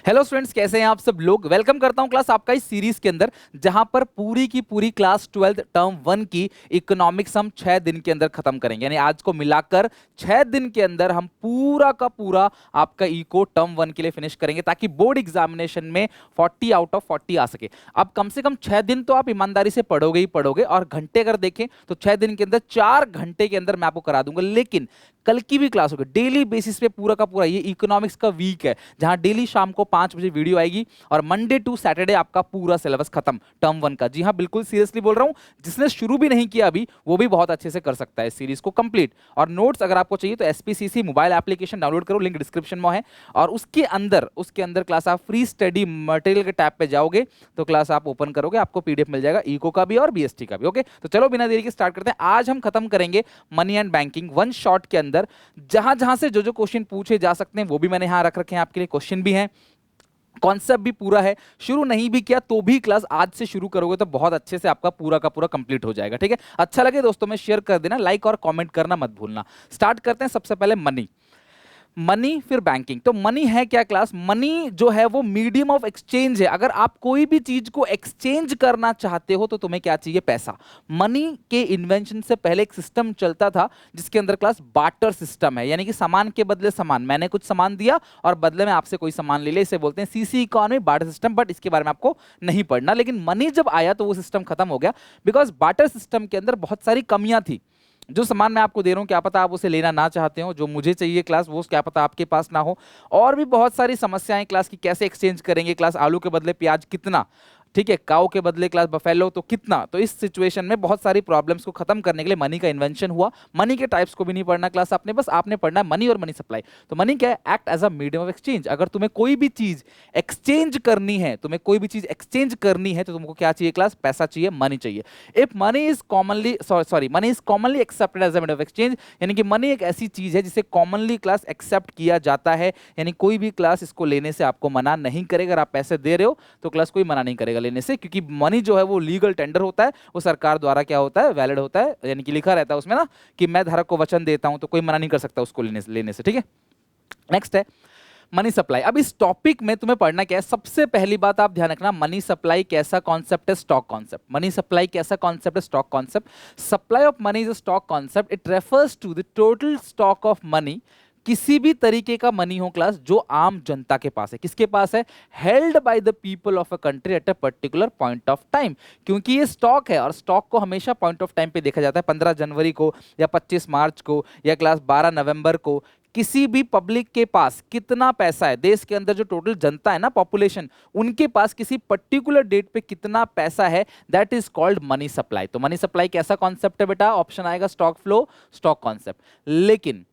Hello students, कैसे हैं आप सब लोग। वेलकम करता हूं क्लास आपका इस सीरीज के अंदर, जहां पर पूरी की पूरी क्लास 12th टर्म 1 की इकोनॉमिक्स हम 6 दिन के अंदर खत्म करेंगे। यानी आज को मिलाकर 6 दिन के अंदर हम पूरा का पूरा आपका इको टर्म 1 के लिए फिनिश करेंगे, ताकि बोर्ड एग्जामिनेशन में 40 आउट ऑफ 40 आ सके। अब कम से कम 6 दिन तो आप ईमानदारी से पढ़ोगे ही पढ़ोगे, और घंटे अगर देखें तो 6 दिन के अंदर 4 घंटे के अंदर मैं आपको करा दूंगा। लेकिन कल की भी क्लास होगी डेली बेसिस पे, पूरा का पूरा ये इकोनॉमिक्स का वीक है, जहां डेली शाम को 5 बजे वीडियो आएगी और मंडे टू सैटरडे आपका पूरा सिलेबस खत्म टर्म 1 का। जी हाँ, बिल्कुल सीरियसली बोल रहा हूं। जिसने शुरू भी नहीं किया अभी, वो भी बहुत अच्छे से कर सकता है इस सीरीज को कंप्लीट। और नोट्स अगर आपको चाहिए तो एसपीसीसी मोबाइल एप्लीकेशन डाउनलोड करो, लिंक डिस्क्रिप्शन में है। और उसके अंदर क्लास आप फ्री स्टडी मटेरियल के टैब पे जाओगे तो क्लास आप ओपन करोगे, आपको पीडीएफ मिल जाएगा इको का भी और बीएसटी का भी। ओके, तो चलो बिना देरी के स्टार्ट करते हैं। आज हम खत्म करेंगे money and banking one shot के अंदर। जहां जहां से जो जो क्वेश्चन पूछे जा सकते हैं वो भी मैंने यहां रख रखे हैं आपके लिए, क्वेश्चन भी हैं, कॉन्सेप्ट भी पूरा है। शुरू नहीं भी किया तो भी क्लास आज से शुरू करोगे तो बहुत अच्छे से आपका पूरा का पूरा कंप्लीट हो जाएगा। ठीक है, अच्छा लगे दोस्तों में शेयर कर देना, लाइक और कमेंट करना मत भूलना। स्टार्ट करते हैं। सबसे पहले मनी फिर बैंकिंग। तो मनी है क्या क्लास? मनी जो है वो मीडियम ऑफ एक्सचेंज है। अगर आप कोई भी चीज को एक्सचेंज करना चाहते हो तो तुम्हें क्या चाहिए? पैसा। मनी के इन्वेंशन से पहले एक सिस्टम चलता था जिसके अंदर क्लास बार्टर सिस्टम है, यानी कि सामान के बदले सामान। मैंने कुछ सामान दिया और बदले में आपसे कोई सामान ले ले, इसे बोलते हैं CC economy, barter system. But इसके बारे में आपको नहीं पढ़ना। लेकिन मनी जब आया तो वो सिस्टम खत्म हो गया, बिकॉज बार्टर सिस्टम के अंदर बहुत सारी कमियां थी। जो सामान मैं आपको दे रहा हूं, क्या पता आप उसे लेना ना चाहते हो, जो मुझे चाहिए क्लास वो क्या पता आपके पास ना हो। और भी बहुत सारी समस्याएं क्लास की, कैसे एक्सचेंज करेंगे क्लास, आलू के बदले प्याज कितना, ठीक है, काऊ के बदले क्लास बफेलो तो कितना। तो इस सिचुएशन में बहुत सारी प्रॉब्लम्स को खत्म करने के लिए मनी का इन्वेंशन हुआ। मनी के टाइप्स को भी नहीं पढ़ना क्लास आपने, बस आपने पढ़ना है मनी और मनी सप्लाई। तो मनी क्या है? Act as a medium of exchange. अगर तुम्हें कोई भी चीज एक्सचेंज करनी है, तो तुमको क्या चाहिए क्लास? पैसा चाहिए, मनी चाहिए। If money is commonly money is commonly accepted as a medium of exchange, यानी कि मनी एक ऐसी चीज है जिसे कॉमनली क्लास एक्सेप्ट किया जाता है। यानी कोई भी क्लास इसको लेने से आपको मना नहीं करेगा। अगर आप पैसे दे रहे हो तो क्लास कोई मना नहीं करेगा लेने से, क्योंकि मनी जो है वो लीगल टेंडर होता है, वो सरकार द्वारा क्या होता है? वैलिड होता है। यानी कि लिखा रहता है उसमें ना कि मैं धारक को वचन देता हूं, तो कोई मना नहीं कर सकता उसको लेने से। ठीक है, नेक्स्ट है मनी सप्लाई। अब इस टॉपिक में तुम्हें पढ़ना क्या है? सबसे पहली बात आप ध्यान रखना, मनी सप्लाई कैसा कॉन्सेप्ट है? Stock concept. मनी सप्लाई कैसा कॉन्सेप्ट है? Stock concept. Supply of money is a stock concept. It refers to the total stock of money. किसी भी तरीके का मनी हो क्लास जो आम जनता के पास है। किसके पास है? Held by the people of a country at a particular point of time. क्योंकि ये स्टॉक है, और स्टॉक को हमेशा पॉइंट ऑफ टाइम पे देखा जाता है, 15 जनवरी को या 25 मार्च को या क्लास 12 नवंबर को। किसी भी पब्लिक के पास कितना पैसा है, देश के अंदर जो टोटल जनता है ना, पॉपुलेशन, उनके पास किसी पर्टिकुलर डेट पे कितना पैसा है, that is called money supply. तो मनी सप्लाई कैसा कॉन्सेप्ट है बेटा? ऑप्शन आएगा स्टॉक फ्लो, स्टॉक कॉन्सेप्ट। लेकिन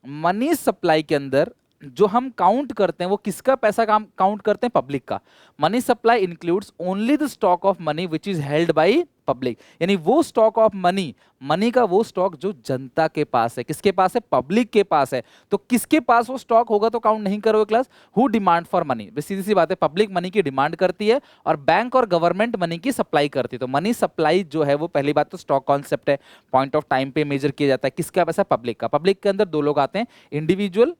मनी सप्लाई के अंदर जो हम काउंट करते हैं वो किसका पैसा काम काउंट करते हैं? पब्लिक का। Money supply includes only the stock of money which is held by public. यानी वो स्टॉक ऑफ मनी, मनी का वो स्टॉक जो जनता के पास है। किसके पास है? पब्लिक के पास है। तो किसके पास वो स्टॉक होगा तो काउंट नहीं करोगे class? Who demand for money. सीधी सी बात है, पब्लिक मनी की डिमांड करती है और बैंक और गवर्नमेंट मनी की सप्लाई करती है। तो मनी सप्लाई जो है वो पहली बात तो स्टॉक कॉन्सेप्ट है, पॉइंट ऑफ टाइम पे मेजर किया जाता है। किसका पैसा? पब्लिक का। पब्लिक के अंदर दो लोग आते हैं, इंडिविजुअल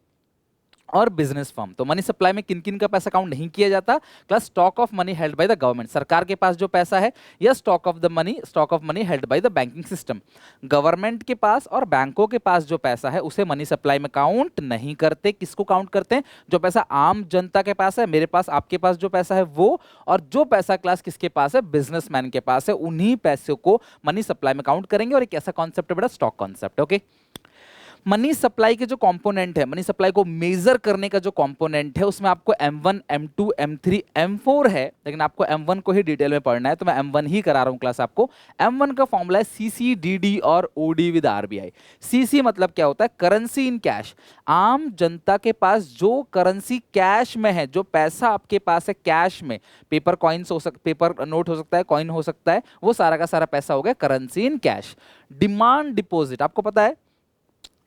और बिजनेस फर्म। तो मनी सप्लाई में किन किन का पैसा काउंट नहीं किया जाता class? Stock of money held by the government, सरकार के पास जो पैसा है, या stock of money held by the banking system. Government के पास और बैंकों के पास जो पैसा है उसे मनी सप्लाई में काउंट नहीं करते। किसको काउंट करते हैं? जो पैसा आम जनता के पास है, मेरे पास, आपके पास जो पैसा है वो। और जो पैसा क्लास किसके पास है? बिजनेसमैन के पास है, उन्हीं पैसों को मनी सप्लाई में काउंट करेंगे। और एक ऐसा कॉन्सेप्ट है बेटा stock concept. Okay, money supply के जो कंपोनेंट है, मनी सप्लाई को मेजर करने का जो कंपोनेंट है, उसमें आपको M1, M2, M3, M4 है। लेकिन आपको M1 को ही डिटेल में पढ़ना है तो मैं M1 ही करा रहा हूं क्लास आपको। M1 का फॉर्मूला है CC DD और OD विद RBI। CC मतलब क्या होता है? Currency in cash. आम जनता के पास जो करेंसी कैश में है, जो पैसा आपके पास है कैश में, पेपर कॉइन्स हो सकता, पेपर नोट हो सकता है, कॉइन हो सकता है, वो सारा का सारा पैसा हो गया currency in cash. Demand deposit, आपको पता है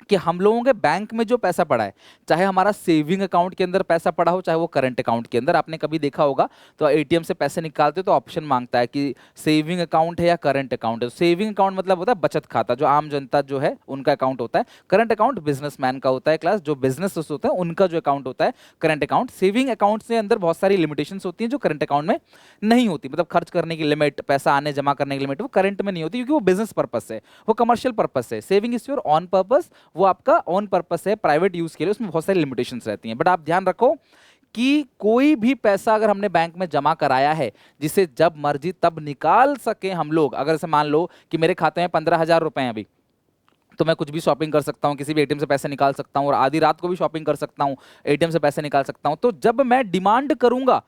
कि हम लोगों के बैंक में जो पैसा पड़ा है, चाहे हमारा सेविंग अकाउंट के अंदर पैसा पड़ा हो, चाहे वो करंट अकाउंट के अंदर, आपने कभी देखा होगा तो एटीएम से पैसे निकालते तो ऑप्शन मांगता है कि सेविंग अकाउंट है या करंट अकाउंट है। सेविंग अकाउंट मतलब होता है बचत खाता, जो आम जनता जो है उनका अकाउंट होता है। करंट अकाउंट बिजनेसमैन का होता है, क्लास जो बिजनेस होता है उनका जो अकाउंट होता है करंट अकाउंट। सेविंग अकाउंट के अंदर बहुत सारी लिमिटेशंस होती हैं जो करंट अकाउंट में नहीं होती, मतलब खर्च करने की लिमिट, पैसा आने जमा करने की लिमिट वो करंट में नहीं होती, क्योंकि वो बिजनेस पर्पस है, वो कमर्शियल पर्पस है। Saving is your on purpose, वो आपका ऑन पर्पस है, प्राइवेट यूज के लिए, उसमें बहुत सारी लिमिटेशंस रहती हैं। बट आप ध्यान रखो कि कोई भी पैसा अगर हमने बैंक में जमा कराया है, जिसे जब मर्जी तब निकाल सके हम लोग, अगर से मान लो कि मेरे खाते में 15,000 रुपए हैं अभी, तो मैं कुछ भी शॉपिंग कर सकता हूं, किसी भी एटीएम से पैसे निकाल सकता हूं, और आधी रात को भी शॉपिंग कर सकता हूं, एटीएम से पैसे निकाल सकता हूं। तो जब मैं डिमांड करूंगा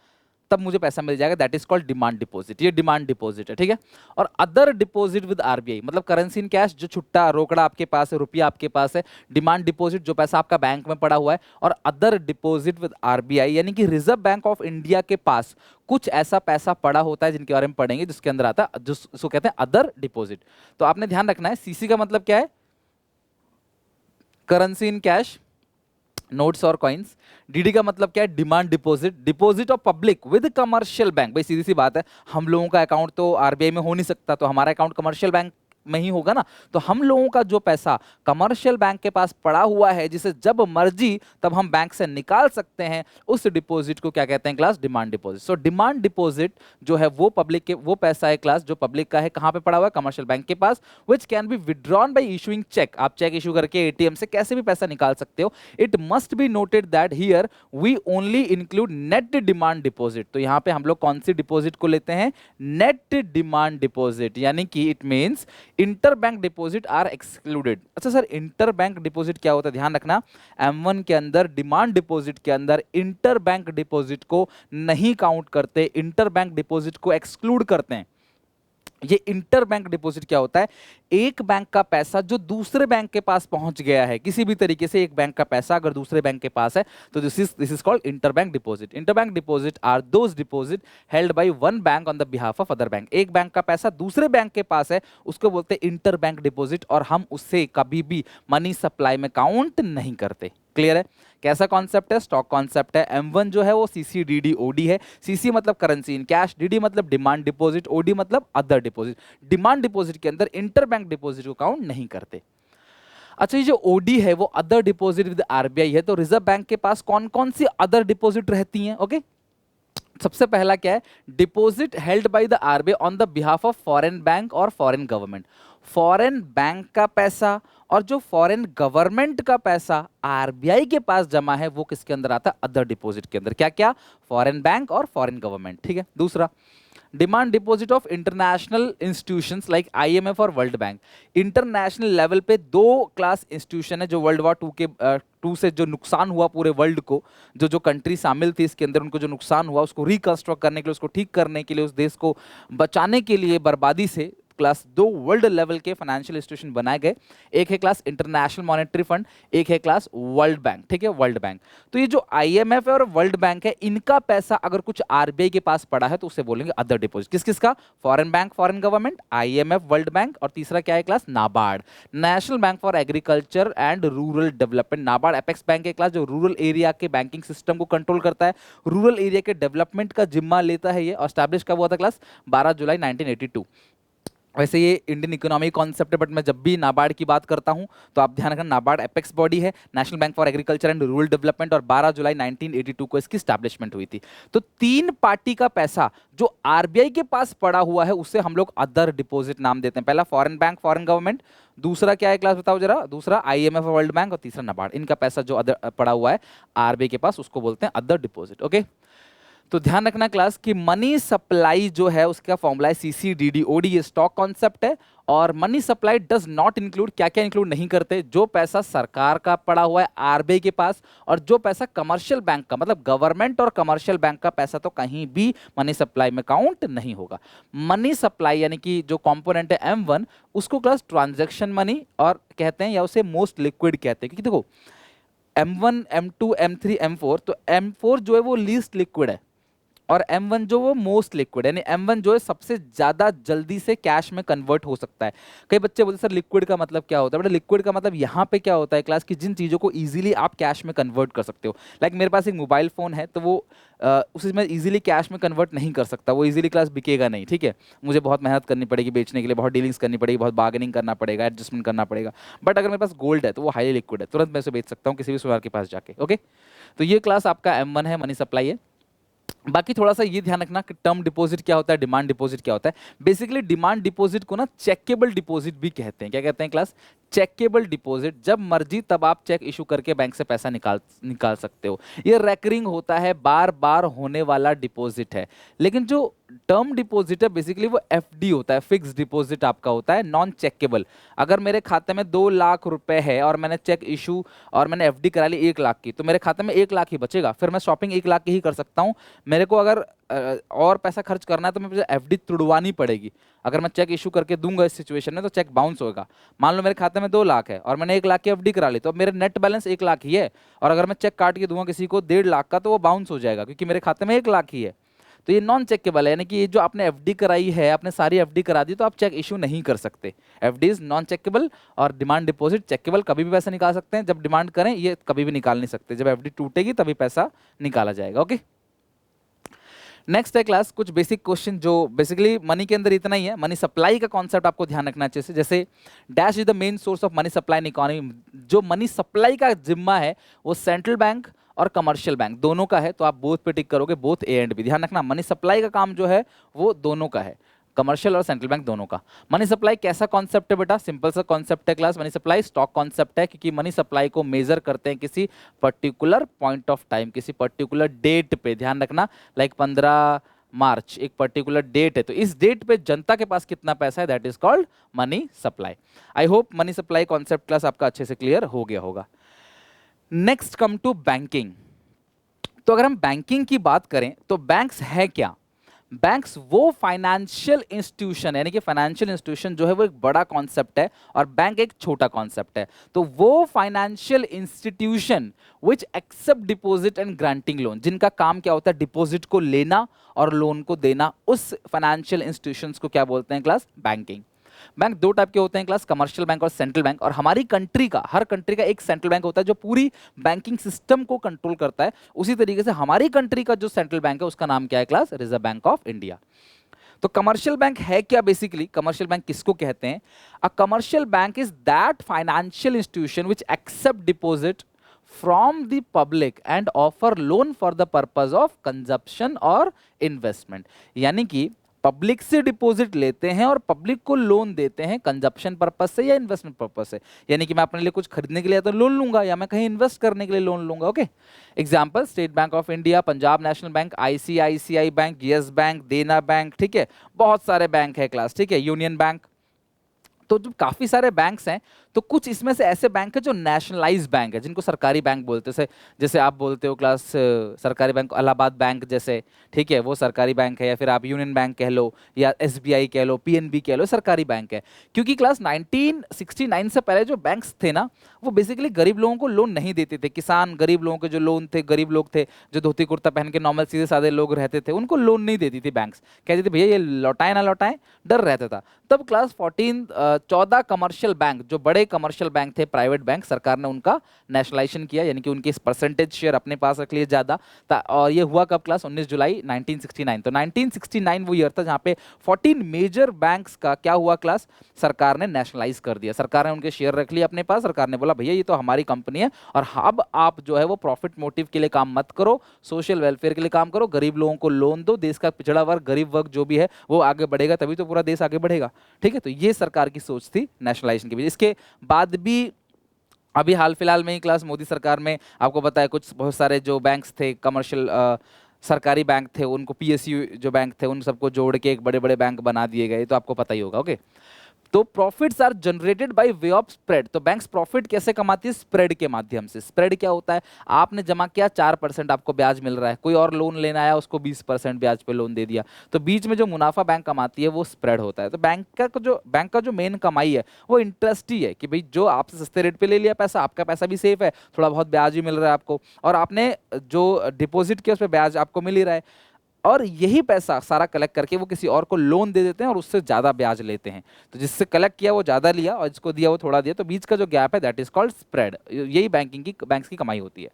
तब मुझे पैसा मिल जाएगा, that is called demand deposit. ये डिमांड डिपॉजिट है, ठीक है। और अदर डिपॉजिट विद आरबीआई, मतलब करेंसी इन कैश, जो छुट्टा रोकड़ा आपके पास है, रुपया आपके पास है। डिमांड डिपॉजिट, जो पैसा आपका बैंक में पड़ा हुआ है। और अदर डिपॉजिट विद आरबीआई, यानी कि रिजर्व बैंक ऑफ इंडिया के पास कुछ ऐसा पैसा पड़ा होता है, जिनके बारे में पढ़ेंगे, जिसके अंदर आता है जिसको कहते हैं अदर डिपॉजिट। तो आपने ध्यान रखना है, सीसी का मतलब क्या है, करेंसी इन कैश, नोट्स और कॉइन्स। डीडी का मतलब क्या है, demand deposit, deposit of public with commercial bank. भाई सीधी सी बात है, हम लोगों का अकाउंट तो आरबीआई में हो नहीं सकता, तो हमारा अकाउंट कमर्शियल बैंक में ही होगा ना। तो हम लोगों का जो पैसा कमर्शियल बैंक के पास पड़ा हुआ है, जिसे जब मर्जी तब हम बैंक से निकाल सकते हैं, उस डिपॉजिट को क्या कहते हैं class, demand deposit. So demand deposit जो है वो पब्लिक के, वो पैसा है क्लास जो पब्लिक का है, कहां पे पड़ा हुआ है, कमर्शियल बैंक के पास, which can be withdrawn by issuing cheque. आप चेक इशू करके एटीएम से कैसे भी पैसा निकाल सकते हो। It must be noted that here we only include net demand deposit. तो यहां पे हम लोग कौन सी डिपॉजिट को लेते हैं, नेट डिमांड डिपॉजिट, यानी कि it means inter bank deposit are excluded. अच्छा सर, इंटर बैंक डिपॉजिट क्या होता है, ध्यान रखना, M1 के अंदर डिमांड डिपॉजिट के अंदर इंटर बैंक डिपॉजिट को नहीं काउंट करते, इंटर बैंक डिपॉजिट को एक्सक्लूड करते हैं। ये इंटर बैंक डिपॉजिट क्या होता है, एक बैंक का पैसा जो दूसरे बैंक के पास पहुंच गया है, किसी भी तरीके से एक बैंक का पैसा अगर दूसरे बैंक के पास है, तो this is called inter bank deposit. Inter bank deposit are those deposit held by one bank on the behalf of other bank. एक बैंक का पैसा दूसरे बैंक के पास है, उसको बोलते हैं इंटर बैंक डिपॉजिट, और हम उससे कभी भी मनी सप्लाई में काउंट नहीं करते। क्लियर है, कैसा कॉन्सेप्ट है, स्टॉक कॉन्सेप्ट है। M1 जो है वो सीसी डीडी ओडी है। सीसी मतलब करेंसी इन कैश, डीडी मतलब डिमांड डिपॉजिट, ओडी मतलब अदर डिपॉजिट। डिमांड डिपॉजिट के अंदर इंटर बैंक डिपॉजिट को काउंट नहीं करते। अच्छा, ये जो ओडी है वो अदर डिपॉजिट विद आरबीआई है, तो रिजर्व बैंक के पास कौन कौन सी अदर डिपॉजिट रहती हैं, ओके। सबसे पहला क्या है, deposit held by the RBI on the behalf of foreign bank और फॉरेन गवर्नमेंट। फॉरेन बैंक का पैसा और जो फॉरेन गवर्नमेंट का पैसा आरबीआई के पास जमा है, वो किसके अंदर आता है, अदर डिपॉजिट के अंदर। क्या क्या, फॉरेन बैंक और फॉरेन गवर्नमेंट, ठीक है। दूसरा, demand deposit of international institutions like IMF और वर्ल्ड बैंक। इंटरनेशनल लेवल पे दो क्लास इंस्टीट्यूशन है जो वर्ल्ड वॉर टू से जो नुकसान हुआ पूरे वर्ल्ड को, जो कंट्री शामिल थी इसके अंदर, उनको जो नुकसान हुआ उसको रिकंस्ट्रक्ट करने के लिए, उसको ठीक करने के लिए, उस देश को बचाने के लिए बर्बादी से, क्लास दो वर्ल्ड लेवल के फाइनेंशियल इंस्टीट्यूशन बनाए गए। एक है क्लास इंटरनेशनल मॉनेटरी फंड, एक है क्लास वर्ल्ड बैंक, ठीक है, वर्ल्ड बैंक। तो ये जो आईएमएफ है और वर्ल्ड बैंक है, इनका पैसा अगर कुछ आरबीआई के पास पड़ा है तो उसे बोलेंगे अदर डिपॉजिट। किस किसका, foreign bank, foreign government, IMF, world bank, और तीसरा क्या है class, NABARD, national bank for agriculture and rural development. NABARD apex bank है क्लास, जो रूरल एरिया के बैंकिंग सिस्टम को कंट्रोल करता है, रूरल एरिया के डेवलपमेंट का जिम्मा लेता है। ये एस्टैब्लिश कब हुआ था क्लास, 12 जुलाई 1982। वैसे ये इंडियन इकोनॉमी कॉन्सेप्ट है, बट मैं जब भी नाबार्ड की बात करता हूं तो आप ध्यान रखना, नाबार्ड एपेक्स बॉडी है, national bank for agriculture and rural development, और 12 जुलाई 1982 को इसकी स्टैब्लिशमेंट हुई थी। तो तीन पार्टी का पैसा जो आरबीआई के पास पड़ा हुआ है उसे हम लोग अदर डिपॉजिट नाम देते हैं। पहला फॉरेन बैंक, फॉरेन गवर्नमेंट, दूसरा क्या है क्लास बताओ जरा, दूसरा आईएमएफ वर्ल्ड बैंक, और तीसरा नाबार्ड। इनका पैसा जो अदर पड़ा हुआ है आरबीआई के पास, उसको बोलते हैं अदर डिपॉजिट, ओके। तो ध्यान रखना क्लास कि मनी सप्लाई जो है उसका फॉर्मूला है सीसी डीडी ओडी, ये स्टॉक कॉन्सेप्ट है। और money supply does not include, क्या क्या इंक्लूड नहीं करते, जो पैसा सरकार का पड़ा हुआ है आरबीआई के पास, और जो पैसा कमर्शियल बैंक का, मतलब गवर्नमेंट और कमर्शियल बैंक का पैसा, तो कहीं भी मनी सप्लाई में काउंट नहीं होगा। मनी सप्लाई यानी कि जो कंपोनेंट है M1, उसको क्लास ट्रांजैक्शन मनी और कहते हैं, या उसे मोस्ट लिक्विड कहते हैं, क्योंकि देखो M1, M2, M3, M4, तो M4 जो है वो लीस्ट लिक्विड है, और M1 जो वो मोस्ट लिक्विड, यानी M1 जो है सबसे ज्यादा जल्दी से कैश में कन्वर्ट हो सकता है। कई बच्चे बोलते सर लिक्विड का मतलब क्या होता है, बेटा लिक्विड का मतलब यहाँ पे क्या होता है क्लास की, जिन चीज़ों को इजीली आप कैश में कन्वर्ट कर सकते हो। लाइक मेरे पास एक मोबाइल फ़ोन है, तो वो उसे मैं इजीली कैश में कन्वर्ट नहीं कर सकता, वो इजीली क्लास बिकेगा नहीं, ठीक है, मुझे बहुत मेहनत करनी पड़ेगी बेचने के लिए, बहुत डीलिंग्स करनी पड़ेगी, बहुत बार्गेनिंग करना पड़ेगा, एडजस्टमेंट करना पड़ेगा। बट अगर मेरे पास गोल्ड है तो वो हाईली लिक्विड है, तुरंत मैं उसे बेच सकता हूँ किसी भी सुनार के पास जाके। ओके, तो ये क्लास आपका M1 है, मनी सप्लाई है। बाकी थोड़ा सा ये ध्यान रखना कि टर्म डिपॉजिट क्या होता है, डिमांड डिपॉजिट क्या होता है। बेसिकली डिमांड डिपॉजिट को ना चेकेबल डिपॉजिट भी कहते हैं। क्या कहते हैं क्लास? Checkable deposit. जब मर्जी तब आप चेक इशू करके बैंक से पैसा निकाल सकते हो। ये रेकरिंग होता है, बार बार होने वाला डिपॉजिट है। लेकिन जो टर्म डिपॉजिट है बेसिकली वो एफडी होता है, फिक्स डिपॉजिट आपका होता है, नॉन चेकेबल। अगर मेरे खाते में 2 लाख रुपए है और मैंने चेक इशू और मैंने एफडी करा ली 1 लाख की, तो मेरे खाते में 1 लाख ही बचेगा, फिर मैं शॉपिंग 1 लाख की ही कर सकता हूँ। मेरे को अगर और पैसा खर्च करना है तो मुझे एफडी तुड़वानी पड़ेगी। अगर मैं चेक इशू करके दूंगा इस सिचुएशन में तो चेक बाउंस होगा। मान लो मेरे खाते में 2 लाख है और मैंने 1 लाख की एफडी करा ली, तो अब मेरे नेट बैलेंस 1 लाख ही है, और अगर मैं चेक काट के दूंगा किसी को 1.5 लाख का तो वो बाउंस हो जाएगा, क्योंकि मेरे खाते में 1 लाख ही है। तो ये नॉन चेकेबल है, यानी कि ये जो आपने एफडी कराई है, आपने सारी एफडी करा दी, तो आप चेक इशू नहीं कर सकते। एफडी इज नॉन चेकेबल और डिमांड डिपॉजिट चेकेबल, कभी भी पैसा निकाल सकते हैं, जब डिमांड करें ये कभी भी निकाल नहीं सकते, जब एफडी टूटेगी तभी पैसा निकाला जाएगा। ओके, नेक्स्ट है क्लास कुछ बेसिक क्वेश्चन जो बेसिकली मनी के अंदर इतना ही है। मनी सप्लाई का कॉन्सेप्ट आपको ध्यान रखना चाहिए, जैसे dash is the main source of money supply in economy. जो मनी सप्लाई का जिम्मा है वो सेंट्रल बैंक और कमर्शियल बैंक दोनों का है, तो आप बोथ पे टिक करोगे, बोथ ए एंड बी। ध्यान रखना मनी सप्लाई का काम जो है वो दोनों का है, कमर्शियल और सेंट्रल बैंक दोनों का। मनी सप्लाई कैसा कॉन्सेप्ट है बेटा? सिंपल सा कॉन्सेप्ट है class. Money supply stock concept है, क्योंकि मनी सप्लाई को मेजर करते हैं किसी पर्टिकुलर पॉइंट ऑफ टाइम, किसी पर्टिकुलर डेट पे। ध्यान रखना, लाइक 15 मार्च एक पर्टिकुलर डेट है, तो इस डेट पे जनता के पास कितना पैसा है, that is called money supply. I hope money supply concept class आपका अच्छे से क्लियर हो गया होगा। Next come to banking. तो अगर हम बैंकिंग की बात करें तो बैंक्स है क्या? बैंक्स वो फाइनेंशियल इंस्टीट्यूशन, यानी कि फाइनेंशियल इंस्टीट्यूशन जो है वो एक बड़ा कॉन्सेप्ट है और बैंक एक छोटा कॉन्सेप्ट है। तो वो financial institution which accept deposit and granting loan, जिनका काम क्या होता है डिपॉजिट को लेना और लोन को देना, उस फाइनेंशियल इंस्टीट्यूशंस को क्या बोलते हैं क्लास? बैंकिंग। बैंक दो टाइप के होते हैं क्लास, कमर्शियल बैंक और सेंट्रल बैंक। और हमारी कंट्री का, हर कंट्री का एक सेंट्रल बैंक होता है जो पूरी बैंकिंग सिस्टम को कंट्रोल करता है। उसी तरीके से हमारी कंट्री का जो सेंट्रल बैंक है उसका नाम क्या है class? Reserve Bank of India. तो कमर्शियल बैंक है क्या? बेसिकली कमर्शियल बैंक किसको कहते हैं? A commercial bank is that financial institution which accept deposit from the public and offer loan for the purpose of consumption और investment. यानी कि public से डिपॉजिट लेते हैं और पब्लिक को लोन देते हैं कंजप्शन पर्पस से या इन्वेस्टमेंट पर्पस से। यानी कि मैं अपने लिए कुछ खरीदने के लिए तो लोन लूंगा, या मैं कहीं इन्वेस्ट करने के लिए लोन लूंगा। Okay, example state bank of India, Punjab national bank, ICICI bank, yes bank, देना बैंक, ठीक है, बहुत सारे बैंक है क्लास, ठीक है, यूनियन बैंक। तो जो काफी सारे बैंक्स हैं, तो कुछ इसमें से ऐसे बैंक है जो नेशनलाइज बैंक है, जिनको सरकारी बैंक बोलते हैं। जैसे आप बोलते हो क्लास सरकारी बैंक इलाहाबाद बैंक जैसे, ठीक है, वो सरकारी बैंक है। या फिर आप यूनियन बैंक कह लो, या एसबीआई कह लो, पीएनबी कह लो, सरकारी बैंक है। क्योंकि क्लास 1969 से पहले जो बैंक्स थे ना, वो बेसिकली गरीब लोगों को लोन नहीं देते थे। किसान, गरीब लोगों के जो लोन थे, गरीब लोग थे जो धोती कुर्ता पहन के नॉर्मल सीधे साधे लोग रहते थे, उनको लोन नहीं देती थी बैंक्स। कहते थे भैया ये लौटाए ना लौटाए, डर रहता था। तब क्लास 14 कमर्शियल बैंक, जो बड़े कमर्शियल बैंक थे, प्राइवेट बैंक, सरकार ने उनका नेशनलाइजेशन किया, यानी कि उनकी परसेंटेज शेयर अपने पास रख लिए ज्यादा। और ये हुआ कब क्लास? 19 जुलाई 1969। तो 1969 वो ईयर था जहां पे 14 मेजर बैंक्स का क्या हुआ क्लास? सरकार ने नेशनलाइज कर दिया। सरकार ने उनके शेयर रख लिए अपने पास। सरकार ने बोला भैया ये तो हमारी कंपनी है, और अब आप जो है वो प्रॉफिट मोटिव के लिए काम मत करो, सोशल वेलफेयर के लिए काम करो, गरीब लोगों को लोन दो, देश का पिछड़ा वर्ग, गरीब वर्ग जो भी है वो आगे बढ़ेगा, तभी तो पूरा देश आगे बढ़ेगा। ठीक है, तो ये सरकार की सोच थी नेशनलाइजेशन के बीच। इसके बाद भी अभी हाल फिलहाल में ही क्लास मोदी सरकार में आपको पता है कुछ बहुत सारे जो बैंक्स थे कमर्शियल सरकारी बैंक थे, उनको पीएसयू जो बैंक थे उन सबको जोड़ के एक बड़े बड़े बैंक बना दिए गए, तो आपको पता ही होगा। ओके, तो profits are generated by way of spread. तो बैंक्स प्रॉफिट कैसे कमाती है? स्प्रेड के माध्यम से। स्प्रेड क्या होता है? आपने जमा किया 4% आपको ब्याज मिल रहा है, कोई और लोन लेना आया उसको 20% ब्याज पे लोन दे दिया, तो बीच में जो मुनाफा बैंक कमाती है वो स्प्रेड होता है। तो बैंक का जो मेन कमाई है वो इंटरेस्ट ही है, कि भाई जो आपसे सस्ते रेट पे ले लिया पैसा, आपका पैसा भी सेफ है, थोड़ा बहुत ब्याज भी मिल रहा है आपको, और आपने जो डिपॉजिट किया उस पर ब्याज आपको मिल ही रहा है। और यही पैसा सारा कलेक्ट करके वो किसी और को लोन दे देते हैं और उससे ज्यादा ब्याज लेते हैं। तो जिससे कलेक्ट किया वो ज्यादा लिया और जिसको दिया वो थोड़ा दिया, तो बीच का जो गैप है दैट इज कॉल्ड स्प्रेड। यही बैंक्स की कमाई होती है।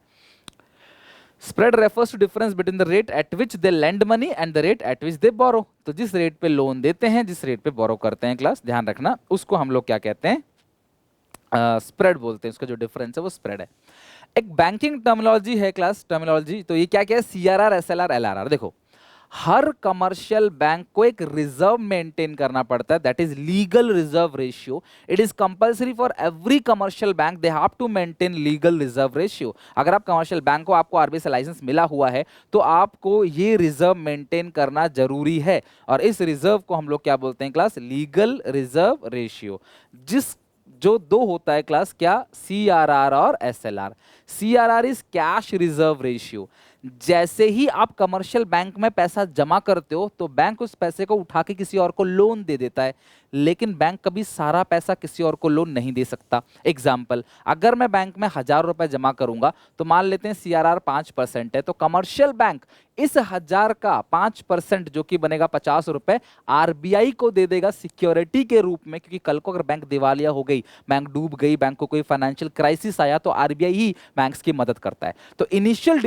Spread refers to difference between the rate at which they lend money and the rate at which they borrow. तो जिस रेट पे लोन देते हैं, जिस रेट पे बोरो करते हैं, क्लास ध्यान रखना, उसको हम लोग क्या कहते हैं, स्प्रेड बोलते हैं। उसका जो डिफरेंस है वो स्प्रेड है। एक बैंकिंग टर्मिनोलॉजी है क्लास, टर्मिनोलॉजी। तो ये क्या क्या है, सीआरआर, एसएलआर, एलआरआर। देखो, हर कमर्शियल बैंक को एक रिजर्व मेंटेन करना पड़ता है, that is legal reserve ratio. It is compulsory for every commercial bank, they have to maintain legal reserve ratio. अगर आप कमर्शियल बैंक हो, आपको आरबीआई से लाइसेंस मिला हुआ है, तो आपको ये रिजर्व मेंटेन करना जरूरी है। और इस रिजर्व को हम लोग क्या बोलते हैं क्लास, लीगल रिजर्व रेशियो। जिस जो दो होता है क्लास, क्या, सीआरआर और SLR. CRR is cash reserve ratio. जैसे ही आप कमर्शियल बैंक में पैसा जमा करते हो, तो बैंक उस पैसे को उठा के किसी और को लोन दे देता है, लेकिन बैंक कभी सारा पैसा किसी और को लोन नहीं दे सकता। एग्जाम्पल, अगर मैं बैंक में 1,000 रुपए जमा करूंगा, तो मान लेते हैं सीआरआर 5% है, तो कमर्शियल बैंक इस 1,000 का 5% जो कि बनेगा 50 रुपए, आरबीआई को दे देगा सिक्योरिटी के रूप में। क्योंकि कल को अगर बैंक दिवालिया हो गई, बैंक डूब गई, बैंक को कोई फाइनेंशियल क्राइसिस आया, तो आरबीआई ही बैंक्स की मदद करता है। तो इनिशियल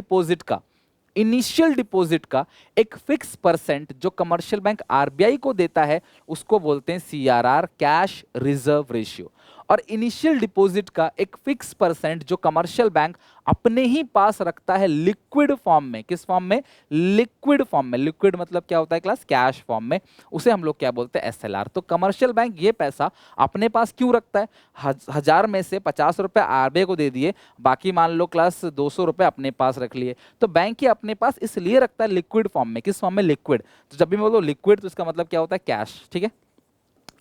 डिपॉजिट का एक फिक्स परसेंट जो कमर्शियल बैंक आरबीआई को देता है, उसको बोलते हैं सीआरआर, कैश रिजर्व रेशियो। और इनिशियल डिपॉजिट का एक फिक्स परसेंट जो कमर्शियल बैंक अपने ही पास रखता है लिक्विड फॉर्म में। किस फॉर्म में, लिक्विड फॉर्म में। लिक्विड मतलब क्या होता है क्लास, कैश फॉर्म में। उसे हम लोग क्या बोलते हैं, एसएलआर। तो कमर्शियल बैंक ये पैसा अपने पास क्यों रखता है, 1,000 में से 50 रुपए आरबीआई को दे दिए, बाकी मान लो क्लास 200 रुपए अपने पास रख लिए। तो बैंक ये अपने पास इसलिए रखता है लिक्विड फॉर्म में। किस फॉर्म में, लिक्विड। तो जब भी मैं बोलूँ लिक्विड, तो इसका मतलब क्या होता है, कैश। ठीक है,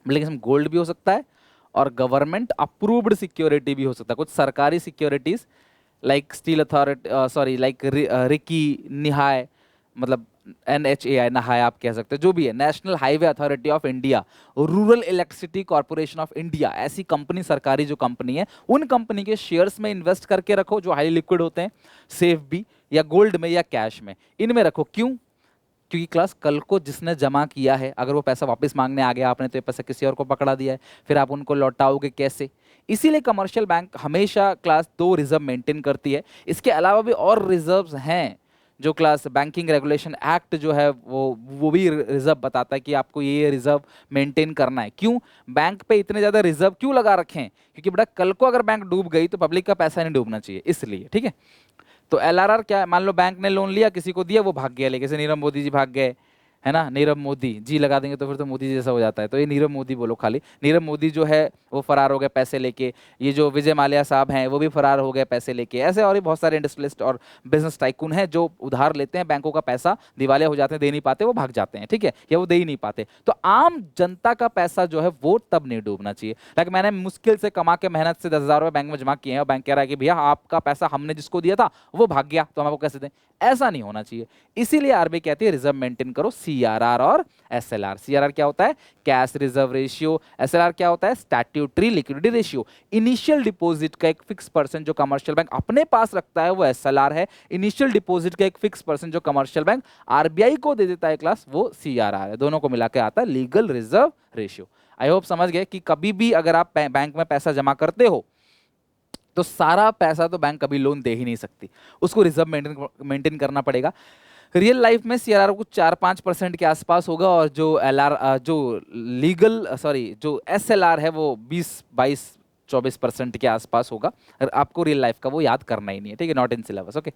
लेकिन गोल्ड भी हो सकता है और गवर्नमेंट अप्रूव्ड सिक्योरिटी भी हो सकता है। कुछ सरकारी securities like steel authority, sorry like Ricky, निहाय, मतलब NHAI, नहाय आप कह सकते हो, जो भी है, national highway authority of India, rural electricity corporation of India, ऐसी कंपनी, सरकारी जो कंपनी है, उन कंपनी के शेयर्स में इन्वेस्ट करके रखो जो हाई लिक्विड होते हैं, सेफ भी, या गोल्ड में या कैश में, इनमें रखो। क्यों, क्योंकि क्लास कल को जिसने जमा किया है, अगर वो पैसा वापस मांगने आ गया, आपने तो ये पैसा किसी और को पकड़ा दिया है, फिर आप उनको लौटाओगे कैसे। इसीलिए कमर्शियल बैंक हमेशा क्लास 2 रिजर्व मेंटेन करती है। इसके अलावा भी और रिजर्व्स हैं, जो क्लास बैंकिंग रेगुलेशन एक्ट जो है वो भी रिजर्व बताता है कि आपको ये रिजर्व मेंटेन करना है। क्यों, बैंक पे इतने ज्यादा रिजर्व क्यों लगा रखे हैं, क्योंकि बेटा कल को अगर बैंक डूब गई तो पब्लिक का पैसा नहीं डूबना चाहिए, इसलिए। ठीक है, तो एलआरआर क्या है, मान लो बैंक ने लोन लिया, किसी को दिया, वो भाग गया, लेके जैसे नीरव मोदी जी भाग गए, है ना, नीरव मोदी जी लगा देंगे तो फिर तो मोदी जी जैसा हो जाता है, तो ये नीरव मोदी बोलो खाली। नीरव मोदी जो है वो फरार हो गए पैसे लेके। ये जो विजय माल्या साहब हैं वो भी फरार हो गए पैसे लेके। ऐसे और भी बहुत सारे इंडस्ट्रियलिस्ट और बिजनेस टाइकून हैं जो उधार लेते हैं, बैंकों का पैसा, दिवालिया हो जाते हैं, दे नहीं पाते, वो भाग जाते हैं। ठीक है, या वो दे ही नहीं पाते। तो आम जनता का पैसा जो है वो तब नहीं डूबना चाहिए। लाइक मैंने मुश्किल से कमा के मेहनत से 10,000 रुपए बैंक में जमा किए हैं, और बैंक कह रहा है कि भैया आपका पैसा हमने जिसको दिया था वो भाग गया, तो हम आपको कैसे दें। ऐसा नहीं होना चाहिए। इसीलिए आरबीआई कहती है रिजर्व मेंटेन करो, सीआरआर और एसएलआर। सीआरआर क्या होता है, कैश रिजर्व रेशियो। एसएलआर क्या होता है, statutory liquidity ratio. Initial deposit का एक फिक्स परसेंट जो कमर्शियल बैंक अपने पास रखता है वो एसएलआर है। इनिशियल डिपॉजिट का एक फिक्स परसेंट जो कमर्शियल बैंक आरबीआई को दे देता है क्लास, वो सीआरआर है। दोनों को मिलाकर आता है legal reserve ratio. I hope समझ गए कि कभी भी अगर आप बैंक में पैसा जमा करते हो, तो सारा पैसा तो बैंक कभी लोन दे ही नहीं सकती, उसको रिजर्व मेंटेन करना पड़ेगा। रियल लाइफ में सीआरआर कुछ 4-5% के आसपास होगा, और जो एलआर जो लीगल जो एसएलआर है वो 20-22-24% के आसपास होगा। आपको रियल लाइफ का वो याद करना ही नहीं है, ठीक है, not in syllabus. Okay,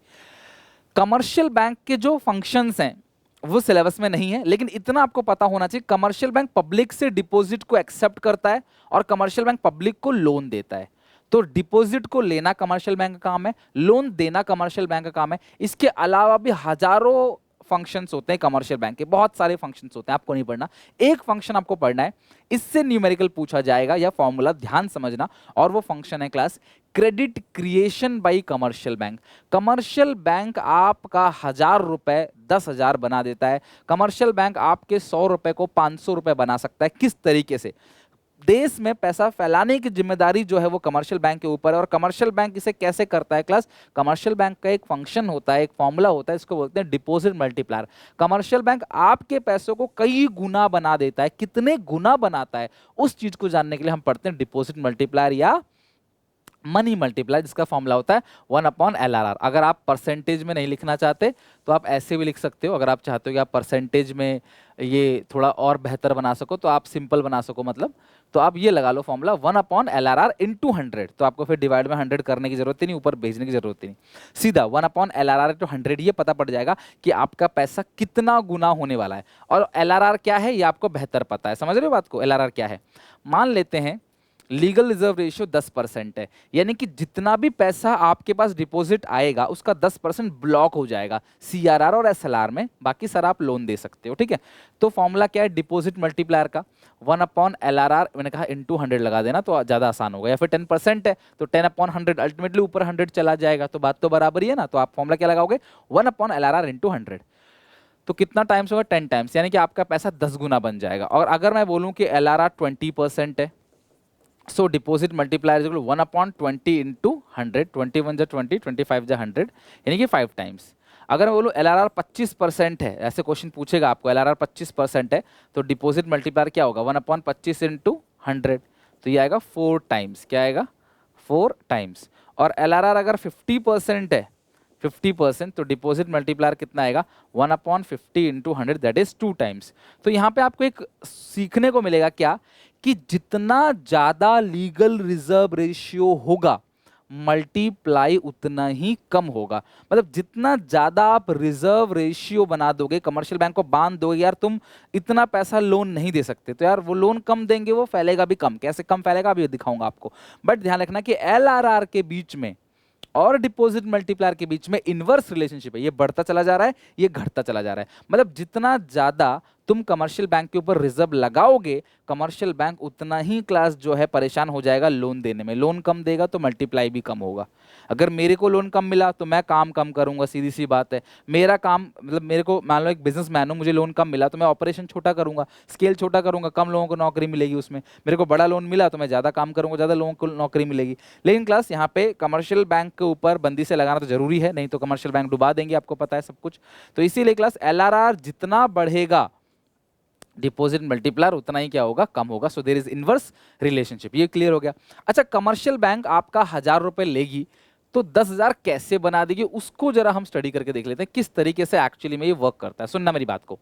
commercial bank के जो फंक्शंस हैं वो सिलेबस में नहीं है, लेकिन इतना आपको पता होना चाहिए, कमर्शियल बैंक पब्लिक से डिपॉजिट को एक्सेप्ट करता है और कमर्शियल बैंक पब्लिक को लोन देता है। तो डिपॉजिट को लेना कमर्शियल बैंक का काम है, लोन देना कमर्शियल बैंक का काम है। इसके अलावा भी हजारों फंक्शंस होते हैं कमर्शियल बैंक के, बहुत सारे फंक्शंस होते हैं, आपको नहीं पढ़ना। एक फंक्शन आपको पढ़ना है, इससे न्यूमेरिकल पूछा जाएगा या फॉर्मूला, ध्यान समझना, और वो फंक्शन है class credit creation by commercial bank. Commercial bank आपका 1,000 रुपए 10,000 बना देता है। कमर्शियल बैंक आपके 100 रुपए को 500 रुपए बना सकता है। किस तरीके से, देश में पैसा फैलाने की जिम्मेदारी जो है वो कमर्शियल बैंक के ऊपर है। और कमर्शियल बैंक इसे कैसे करता है क्लास? कमर्शियल बैंक का एक फंक्शन होता है, एक फॉर्मूला होता है, इसको बोलते हैं डिपॉजिट मल्टीप्लायर। कमर्शियल बैंक आपके पैसों को कई गुना बना देता है। कितने गुना बनाता है उस चीज को जानने के लिए हम पढ़ते हैं डिपॉजिट मल्टीप्लायर या मनी मल्टीप्लाई, जिसका फॉर्मूला होता है 1/LRR। अगर आप परसेंटेज में नहीं लिखना चाहते तो आप ऐसे भी लिख सकते हो। अगर आप चाहते हो कि आप परसेंटेज में ये थोड़ा और बेहतर बना सको, तो आप सिंपल बना सको मतलब, तो आप ये लगा लो फॉर्मूला 1/LRR इंटू 100। तो आपको फिर डिवाइड में 100 करने की जरूरत ही नहीं, ऊपर भेजने की जरूरत ही नहीं, सीधा 1/LRR इंटू 100, ये पता पड़ जाएगा कि आपका पैसा कितना गुना होने वाला है। और LRR क्या है ये आपको बेहतर पता है, समझ रहे हो बात को? LRR क्या है? मान लेते हैं लीगल रिजर्व रेशियो 10% है, यानी कि जितना भी पैसा आपके पास डिपॉजिट आएगा उसका 10% ब्लॉक हो जाएगा CRR और SLR में, बाकी सर आप लोन दे सकते हो, ठीक है। तो फॉर्मूला क्या है डिपॉजिट मल्टीप्लायर का? 1/LRR, मैंने कहा इंटू 100 लगा देना तो ज़्यादा आसान होगा, या फिर 10% है तो 10/100, अल्टीमेटली ऊपर 100 चला जाएगा, तो बात तो बराबर ही है ना। तो आप फॉर्मूला क्या लगाओगे? 1/LRR into 100। तो कितना टाइम्स होगा? 10 टाइम्स, यानी कि आपका पैसा 10 गुना बन जाएगा। और अगर मैं बोलूँ कि LRR 20% है, सो डिपॉजिट मल्टीप्लायर 1/20 इंटू 100, 21 जा 20, 25 जा 100, यानी कि 5 टाइम्स। अगर मैं बोलूँ LRR 25% है, ऐसे क्वेश्चन पूछेगा आपको, LRR 25% है, तो डिपॉजिट मल्टीप्लायर क्या होगा? 1/25 इंटू 100, तो ये आएगा 4 टाइम्स। क्या आएगा? 4 टाइम्स। और LRR अगर 50% है, 50%, तो डिपॉजिट मल्टीप्लायर कितना आएगा? 1/50 इंटू 100, दैट इज 2 टाइम्स। तो यहाँ पे आपको एक सीखने को मिलेगा क्या, कि जितना ज्यादा लीगल रिजर्व रेशियो होगा मल्टीप्लाई उतना ही कम होगा। मतलब जितना ज्यादा आप रिजर्व रेशियो बना दोगे, कमर्शियल बैंक को बांध दोगे, यार तुम इतना पैसा लोन नहीं दे सकते, तो यार वो लोन कम देंगे, वो फैलेगा भी कम। कैसे कम फैलेगा अभी दिखाऊंगा आपको। बट ध्यान रखना कि LRR के बीच में और डिपॉजिट मल्टीप्लायर के बीच में इनवर्स रिलेशनशिप है, ये बढ़ता चला जा रहा है, ये घटता चला जा रहा है। मतलब जितना ज्यादा तुम कमर्शियल बैंक के ऊपर रिजर्व लगाओगे, कमर्शियल बैंक उतना ही क्लास जो है परेशान हो जाएगा लोन देने में। लोन कम देगा तो मल्टीप्लाई भी कम होगा। अगर मेरे को लोन कम मिला तो मैं काम कम करूंगा, सीधी सी बात है। मेरा काम मतलब, मेरे को मान लो एक बिजनेसमैन हूं, मुझे लोन कम मिला तो मैं ऑपरेशन छोटा करूंगा, स्केल छोटा करूंगा, कम लोगों को नौकरी मिलेगी उसमें। मेरे को बड़ा लोन मिला तो मैं ज्यादा काम करूंगा, ज्यादा लोगों को नौकरी मिलेगी। लेकिन क्लास यहाँ पे कमर्शियल बैंक के ऊपर बंदी से लगाना तो जरूरी है, नहीं तो कमर्शियल बैंक डुबा देंगे, आपको पता है सब कुछ। तो इसीलिए क्लास LRR जितना बढ़ेगा डिपॉजिट मल्टीप्लायर उतना ही क्या होगा? कम होगा। So there is inverse relationship. ये क्लियर हो गया। अच्छा, कमर्शियल बैंक आपका 1000 रुपए लेगी तो 10,000 कैसे बना देगी, उसको जरा हम स्टडी करके देख लेते हैं किस तरीके से एक्चुअली में ये वर्क करता है। सुनना मेरी बात को।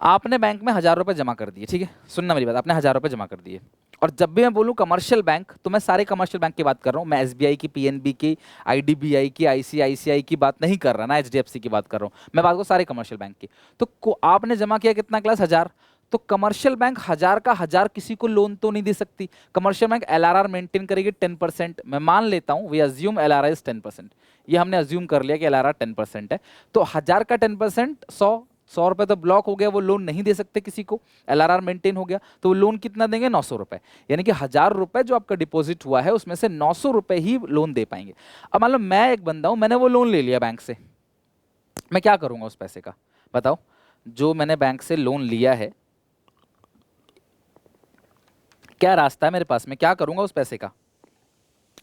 आपने बैंक में 1000 रुपए जमा कर दिए, ठीक है, सुनना मेरी बात, आपने 1000 रुपए जमा कर दिए। और जब भी मैं बोलूं कमर्शियल बैंक, तो मैं सारे कमर्शियल बैंक की बात कर रहा हूं। मैं SBI की, PNB की, IDBI की, ICICI की बात नहीं कर रहा ना, HDFC की बात कर रहा हूं मैं। बात को सारे कमर्शियल बैंक की। तो आपने जमा किया कितना क्लास? 1000। तो कमर्शियल बैंक 1000 का 1000 किसी को लोन तो नहीं दे सकती। कमर्शियल बैंक LRR मेंटेन करेगी 10%। मैं मान लेता हूं, वी अज्यूम LRR इज 10%। ये हमने अज्यूम कर लिया कि LRR 10% है। तो 1000 का 10% 100 रुपए तो ब्लॉक हो गया, वो लोन नहीं दे सकते किसी को, LRR मेंटेन हो गया। तो वो लोन कितना देंगे? 900 रुपए। यानी कि 1000 रुपए जो आपका डिपॉजिट हुआ है उसमें से 900 रुपए ही लोन दे पाएंगे। अब मान लो मैं एक बंदा हूं, मैंने वो लोन ले लिया बैंक से, मैं क्या करूंगा उस पैसे का? बताओ। जो मैंने बैंक से लोन लिया है, क्या रास्ता है मेरे पास? मैं क्या करूंगा उस पैसे का?